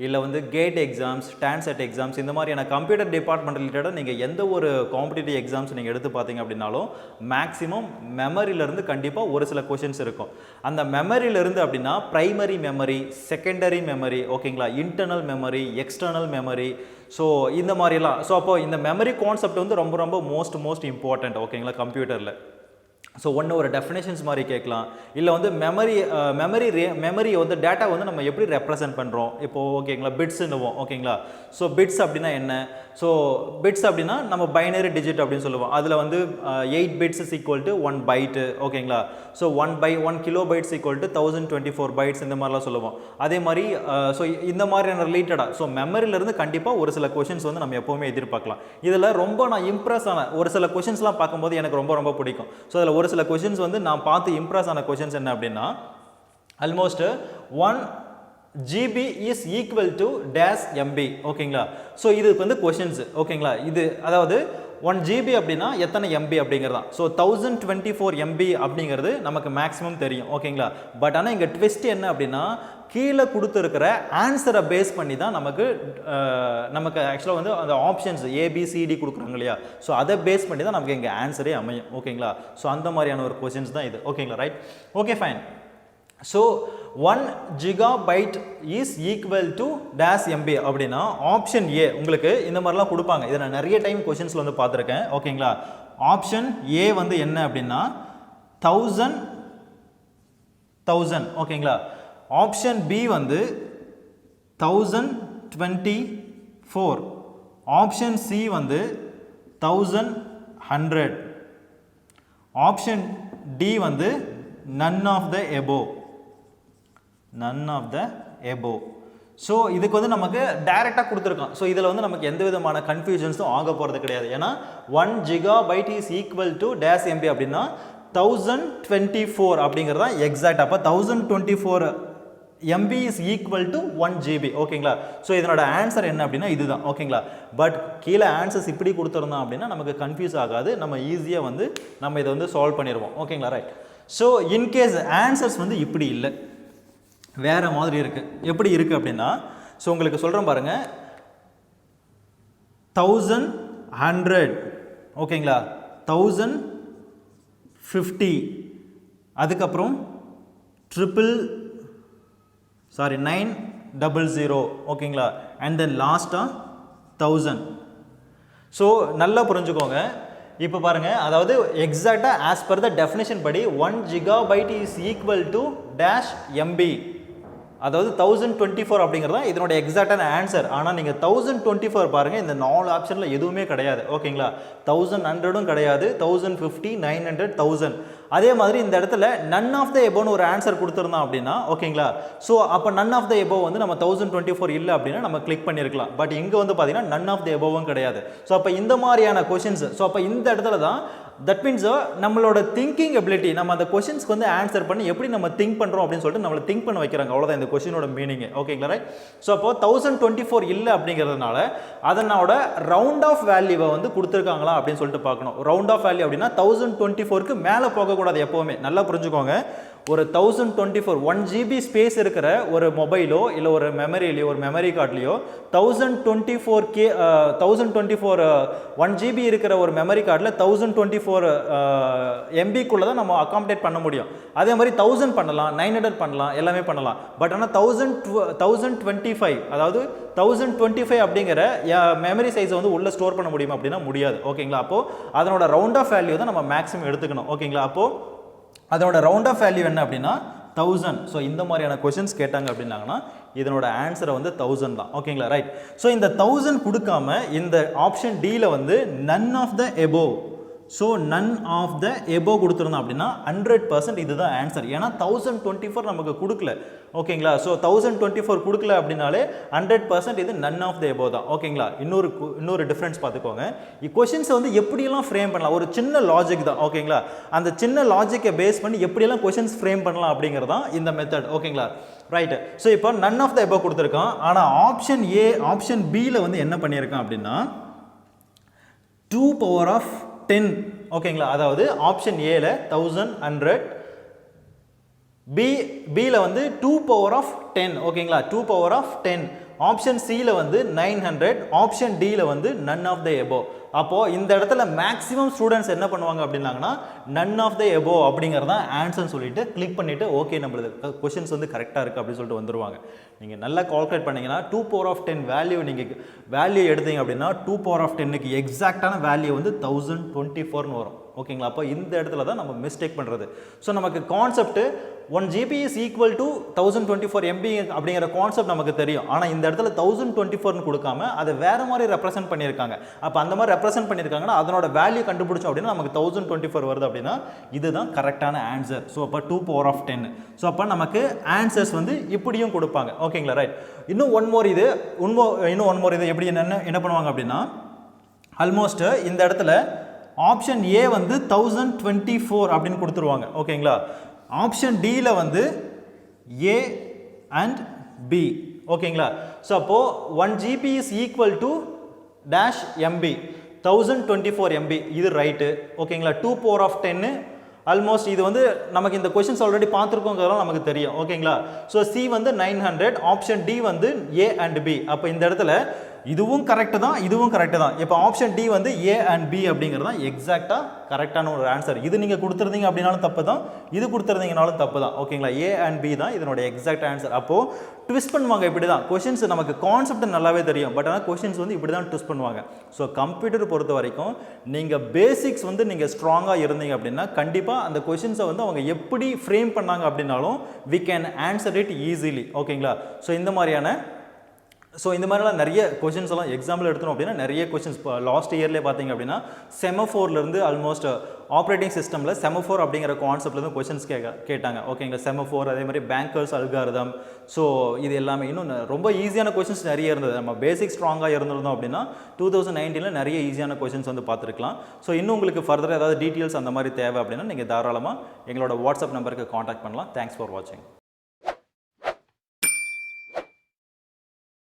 இல்லை வந்து கேட் எக்ஸாம்ஸ், டான்செட் எக்ஸாம்ஸ், இந்த மாதிரியான கம்ப்யூட்டர் டிபார்ட்மெண்ட் ரிலேட்டடாக நீங்கள் எந்த ஒரு காம்படிட்டிவ் எக்ஸாம்ஸ் நீங்கள் எடுத்து பார்த்தீங்க அப்படின்னாலும் மேக்ஸிமம் மெமரியிலேருந்து கண்டிப்பாக ஒரு சில கொஷின்ஸ் இருக்கும். அந்த மெமரியிலேருந்து அப்படின்னா ப்ரைமரி மெமரி, செகண்டரி மெமரி, ஓகேங்களா, internal memory, external memory, so இந்த மாதிரிலாம். ஸோ அப்போ இந்த மெமரி கான்செப்ட் வந்து ரொம்ப ரொம்ப மோஸ்ட் இம்பார்ட்டண்ட். ஓகேங்களா? கம்ப்யூட்டரில் ஸோ ஒன்று ஒரு டெஃபினேஷன்ஸ் மாதிரி கேட்கலாம், இல்லை வந்து மெமரி வந்து டேட்டா வந்து நம்ம எப்படி ரெப்ரசென்ட் பண்ணுறோம் இப்போது ஓகேங்களா, பிட்ஸ்ன்னுவோம் ஓகேங்களா. ஸோ பிட்ஸ் அப்படின்னா என்ன, ஸோ பிட்ஸ் அப்படின்னா நம்ம பைனரி டிஜிட் அப்படின்னு சொல்லுவோம். அதில் வந்து 8 bits is equal to 1 byte ஓகேங்களா. So 1 kilobytes equal to 1024 bytes இந்த மாதிரிலாம் சொல்லுவோம். அதே மாதிரி ஸோ இந்த மாதிரியான ரிலேட்டடாக ஸோ மெமரியிலேருந்து கண்டிப்பாக ஒரு சில கொஷின்ஸ் வந்து நம்ம எப்போவுமே எதிர்பார்க்கலாம். இதில் ரொம்ப நான் இம்ப்ரெஸ் ஆன ஒரு சில கொஷின்ஸ்லாம் பார்க்கும்போது எனக்கு ரொம்ப பிடிக்கும். ஸோ அதில் ஒரு சில கொஷின்ஸ் வந்து நான் பார்த்து இம்ப்ரெஸ் ஆன கொஷின்ஸ் என்ன அப்படின்னா, almost 1 GB is equal to dash MB ஓகேங்களா. ஸோ இதுக்கு வந்து கொஷின்ஸ் ஓகேங்களா. இது அதாவது 1 GB அப்படின்னா எத்தனை MB அப்படிங்கிறதான். ஸோ 1024 MB அப்படிங்கிறது நமக்கு மேக்ஸிமம் தெரியும் ஓகேங்களா. பட் ஆனால் இங்கே ட்விஸ்ட் என்ன அப்படின்னா, கீழே கொடுத்துருக்கிற ஆன்சரை பேஸ் பண்ணி தான் நமக்கு ஆக்சுவலாக வந்து அந்த ஆப்ஷன்ஸ் ABCD கொடுக்குறாங்க இல்லையா. ஸோ அதை பேஸ் பண்ணி தான் நமக்கு இங்கே ஆன்சரே அமையும் ஓகேங்களா. ஸோ அந்த மாதிரியான ஒரு கொஷின்ஸ் தான் இது ஓகேங்களா. Right, okay fine. So 1 GB is equal to dash MB அப்படின்னா ஆப்ஷன் ஏ உங்களுக்கு இந்த மாதிரிலாம் கொடுப்பாங்க. இதை நான் நிறைய டைம் கொஷின்ஸில் வந்து பார்த்துருக்கேன் ஓகேங்களா. ஆப்ஷன் ஏ வந்து என்ன அப்படின்னா 1000 ஓகேங்களா. ஆப்ஷன் பி வந்து 1024, ஆப்ஷன் சி வந்து 1100, ஆப்ஷன் டி வந்து none of the above. So இதுக்கு வந்து நமக்கு டைரெக்டாக கொடுத்துருக்கோம். ஸோ இதில் வந்து நமக்கு எந்த விதமான கன்ஃபியூஷன்ஸும் ஆக போகிறது கிடையாது. ஏன்னா 1 GB is equal to dash MB அப்படின்னா 1024 அப்படிங்கிறது தான் எக்ஸாக்ட். அப்போ 1024 MB is equal to 1 GB ஓகேங்களா. ஸோ இதனோட ஆன்சர் என்ன அப்படின்னா இதுதான் ஓகேங்களா. பட் கீழே ஆன்சர்ஸ் இப்படி கொடுத்துருந்தோம் அப்படின்னா நமக்கு கன்ஃபியூஸ் ஆகாது, நம்ம ஈஸியாக வந்து நம்ம இதை வந்து சால்வ் பண்ணிடுவோம் ஓகேங்களா. ரைட், ஸோ இன்கேஸ் ஆன்சர்ஸ் வந்து இப்படி இல்லை, வேறு மாதிரி இருக்குது. எப்படி இருக்குது அப்படின்னா, ஸோ உங்களுக்கு சொல்கிறேன் பாருங்கள், 1100 ஓகேங்களா, 1050, அதுக்கப்புறம் 900 ஓகேங்களா, அண்ட் தென் லாஸ்ட்டாக 1000. ஸோ நல்லா புரிஞ்சுக்கோங்க. இப்போ பாருங்கள், அதாவது எக்ஸாக்டாக ஆஸ் பர் த டெஃபினேஷன் படி 1 GB is equal to dash MB, அதாவது 1024 அப்படிங்கிறது தான் இதனோட எக்ஸாக்டான ஆன்சர். ஆனால் நீங்கள் 1024 பாருங்கள், இந்த 4 ஆப்ஷனில் எதுவுமே கிடையாது ஓகேங்களா. 1100 கிடையாது, 1050, 900, 1000. அதே மாதிரி இந்த இடத்துல நன் ஆஃப் த எபோன்னு ஒரு ஆன்சர் கொடுத்துருந்தோம் அப்படின்னா ஓகேங்களா. ஸோ அப்போ நன் ஆஃப் த எபோ வந்து நம்ம 1024 இல்லை அப்படின்னா நம்ம கிளிக் பண்ணியிருக்கலாம். பட் இங்கே வந்து பார்த்தீங்கன்னா நன் ஆஃப் த எபோவும் கிடையாது. ஸோ அப்போ இந்த மாதிரியான கொஷின்ஸ், ஸோ அப்போ இந்த இடத்துல தான் தட் மீன்ஸ் நம்மளோட திங்கிங் எபிலிட்டி, நம்ம அந்த கொஷின்ஸ்க்கு வந்து ஆன்சர் பண்ணி எப்படி நம்ம திங்க் பண்ணுறோம் அப்படின்னு சொல்லிட்டு நம்மளை திங்க் பண்ண வைக்கிறாங்க. அவ்வளோதான் இந்த கொஷினோட மீனிங் ஓகேங்களா. ரைட், ஸோ அப்போ 1024 இல்லை அப்படிங்கிறதுனால அதனோட ரவுண்ட் ஆஃப் வேல்யூவை வந்து கொடுத்துருக்காங்களா அப்படின்னு சொல்லிட்டு பார்க்கணும். ரவுண்ட் ஆஃப் வேல்யூ அப்படின்னா 1024க்கு மேலே போகக்கூடாது எப்போவுமே. நல்லா புரிஞ்சுக்கோங்க, ஒரு 1024 1 GB ஸ்பேஸ் இருக்கிற ஒரு மொபைலோ இல்லை ஒரு மெமரிலையோ ஒரு மெமரி கார்ட்லையோ 1024 1 GB இருக்கிற ஒரு மெமரி கார்டில் 1024 MBக்குள்ளே தான் நம்ம அகாமடேட் பண்ண முடியும். அதே மாதிரி 1000 பண்ணலாம், 900 பண்ணலாம், எல்லாமே பண்ணலாம். பட் ஆனால் 1025 அதாவது 1025 அப்படிங்கிற மெமரி சைஸை வந்து உள்ளே ஸ்டோர் பண்ண முடியுமா அப்படின்னா முடியாது ஓகேங்களா. அப்போது அதனோட ரவுண்ட் ஆஃப் வேல்யூ தான் நம்ம மேக்ஸிமம் எடுத்துக்கணும் ஓகேங்களா. அப்போது அதோட ரவுண்ட் ஆஃப் வேல்யூ என்ன அப்படின்னா 1000. ஸோ இந்த மாதிரியான கொஷின்ஸ் கேட்டாங்க அப்படின்னாங்கன்னா இதனோட ஆன்சரை வந்து 1000 தான் ஓகேங்களா. ரைட், ஸோ இந்த 1000 கொடுக்காம இந்த ஆப்ஷன் டியில் வந்து none of the above, so none of the above கொடுத்துருந்தோம் அப்படின்னா 100% இதுதான் ஆன்சர். ஏன்னா 1024 நமக்கு கொடுக்கல ஓகேங்களா. ஸோ 1024 கொடுக்கல அப்படின்னாலே 100% இது நன் ஆஃப் த எபோவ் தான் ஓகேங்களா. இன்னொரு டிஃப்ரென்ஸ் பார்த்துக்கோங்க, கொஷின்ஸை வந்து எப்படியெல்லாம் ஃப்ரேம் பண்ணலாம், ஒரு சின்ன லாஜிக் தான் ஓகேங்களா. அந்த சின்ன லாஜிக்கை பேஸ் பண்ணி எப்படியெல்லாம் கொஷின்ஸ் ஃப்ரேம் பண்ணலாம் அப்படிங்கிறது தான் இந்த மெத்தட் ஓகேங்களா. ரைட்டு, ஸோ இப்போ நன் ஆஃப் த எபோவ் கொடுத்துருக்கான். ஆனால் ஆப்ஷன் ஏ ஆப்ஷன் பியில் வந்து என்ன பண்ணியிருக்கான் அப்படின்னா 2^10 ஓகேங்களா. அதாவது ஆப்ஷன் ஏல 1100, பியில் வந்து 2^10 ஓகேங்களா. 2^10. ஆப்ஷன் சியில் வந்து 900, ஆப்ஷன் டியில் வந்து நன் ஆஃப் த எபோவ். அப்போது இந்த இடத்துல மேக்ஸிமம் ஸ்டூடெண்ட்ஸ் என்ன பண்ணுவாங்க அப்படின்னாங்கன்னா நன் ஆஃப் த எபோவ் அப்படிங்கிறதான் ஆன்சர்னு சொல்லிட்டு கிளிக் பண்ணிவிட்டு ஓகே நம்மளுக்கு கொஷின்ஸ் வந்து கரெக்டாக இருக்குது அப்படின்னு சொல்லிட்டு வந்துடுவாங்க. நீங்கள் நல்லா கால்குலேட் பண்ணிங்கன்னா 2^10 வேல்யூ நீங்கள் எடுத்தீங்க அப்படின்னா 2^10க்கு எக்ஸாக்டான வேல்யூ வந்து 1024ன்னு வரும் ஓகேங்களா? அப்போ இந்த இடத்துல தான் நம்ம மிஸ்டேக் பண்ணுறது. ஸோ நமக்கு concept 1 GB is equal to 1024 MB அப்படிங்கிற கான்செப்ட் நமக்கு தெரியும். ஆனால் இந்த இடத்துல 1024ன்னு கொடுக்காம அதை வேறு மாதிரி ரெப்ரசென்ட் பண்ணியிருக்காங்க. அப்போ அந்த மாதிரி ரெப்ரசென்ட் பண்ணியிருக்காங்கன்னா அதனோட வேல்யூ கண்டுபிடிச்சோம் அப்படின்னா நமக்கு 1024 வருது அப்படின்னா இதுதான் கரெக்டான ஆன்சர். ஸோ அப்போ 2 power of 10. ஸோ அப்போ நமக்கு ஆன்சர்ஸ் வந்து இப்படியும் கொடுப்பாங்க. ஓகேங்களா? ரைட். இன்னும் ஒன் மோர் இது எப்படி என்ன பண்ணுவாங்க அப்படின்னா ஆல்மோஸ்ட் இந்த இடத்துல ஆப்ஷன் ஏ வந்து 1024 அப்படின்னு கொடுத்துருவாங்க. ஓகேங்களா? ஆப்ஷன் டியில் வந்து ஏ அண்ட் பி. ஓகேங்களா? ஸோ அப்போது 1 GB is equal to dash MB 1024 MB இது ரைட்டு. ஓகேங்களா? 2 power of 10 ஆல்மோஸ்ட் இது வந்து நமக்கு இந்த கொஷின்ஸ் ஆல்ரெடி பார்த்துருக்கோங்கிறதுலாம் நமக்கு தெரியும். ஓகேங்களா? ஸோ சி வந்து 900, ஆப்ஷன் டி வந்து ஏ அண்ட் பி. அப்போ இந்த இடத்துல இதுவும் கரெக்டு தான், இதுவும் கரெக்டு தான். இப்போ ஆப்ஷன் டி வந்து ஏ அண்ட் பி அப்படிங்கிறது தான் எக்ஸாக்டாக கரெக்டான ஒரு ஆன்சர். இது நீங்கள் கொடுத்துருந்தீங்க அப்படின்னாலும் தப்பு தான், இது கொடுத்துருந்தீங்கனாலும் தப்பு தான். ஓகேங்களா? ஏ அண்ட் பி தான் இதனோட எக்ஸாக்ட் ஆன்சர். அப்போது ட்விஸ்ட் பண்ணுவாங்க இப்படி தான். கொஷின்ஸ் நமக்கு கான்செப்ட் நல்லாவே தெரியும், பட் ஆனால் கொஷின்ஸ் வந்து இப்படி தான் ட்விஸ்ட் பண்ணுவாங்க. ஸோ கம்ப்யூட்டர் பொறுத்த வரைக்கும் நீங்கள் பேசிக்ஸ் வந்து நீங்கள் ஸ்ட்ராங்காக இருந்தீங்க அப்படின்னா கண்டிப்பாக அந்த கொஷின்ஸை வந்து அவங்க எப்படி ஃப்ரேம் பண்ணாங்க அப்படின்னாலும் we can answer it easily. ஓகேங்களா? ஸோ இந்த மாதிரிலாம் நிறைய கொஷின்ஸ் எல்லாம் எக்ஸாம்பிள் எடுத்தோம் அப்படின்னா நிறைய கொஷின்ஸ் இப்போ லாஸ்ட் இயர்லேயே பார்த்தீங்க அப்படின்னா செமஃபோர்லேருந்து ஆல்மோஸ்ட் ஆப்ரேட்டிங் சிஸ்டமில் செமஃபோர் அப்படிங்கிற கான்செப்ட்லேருந்து கொஷின்ஸ் கேட்டாங்க. ஓகேங்களா? செமஃபோர், அதே மாதிரி பேங்கர்ஸ் அல்காரிதம். ஸோ இது எல்லாமே இன்னும் ரொம்ப ஈஸியான கொஷின்ஸ் நிறைய இருந்தது. நம்ம பேசிக் ஸ்ட்ராங்காக இருந்திருந்தோம் அப்படின்னா 2019 நிறைய ஈஸியான கொஷின்ஸ் வந்து பார்த்துருக்கலாம். ஸோ இன்னும் உங்களுக்கு ஃபர்தர் ஏதாவது டீட்டெயில்ஸ் அந்த மாதிரி தேவை அப்படின்னா நீங்கள் தாராளமாக எங்களோட வாட்ஸ்அப் நம்பருக்கு காண்டாக்ட் பண்ணலாம். தேங்க்ஸ் ஃபார் வாட்சிங்.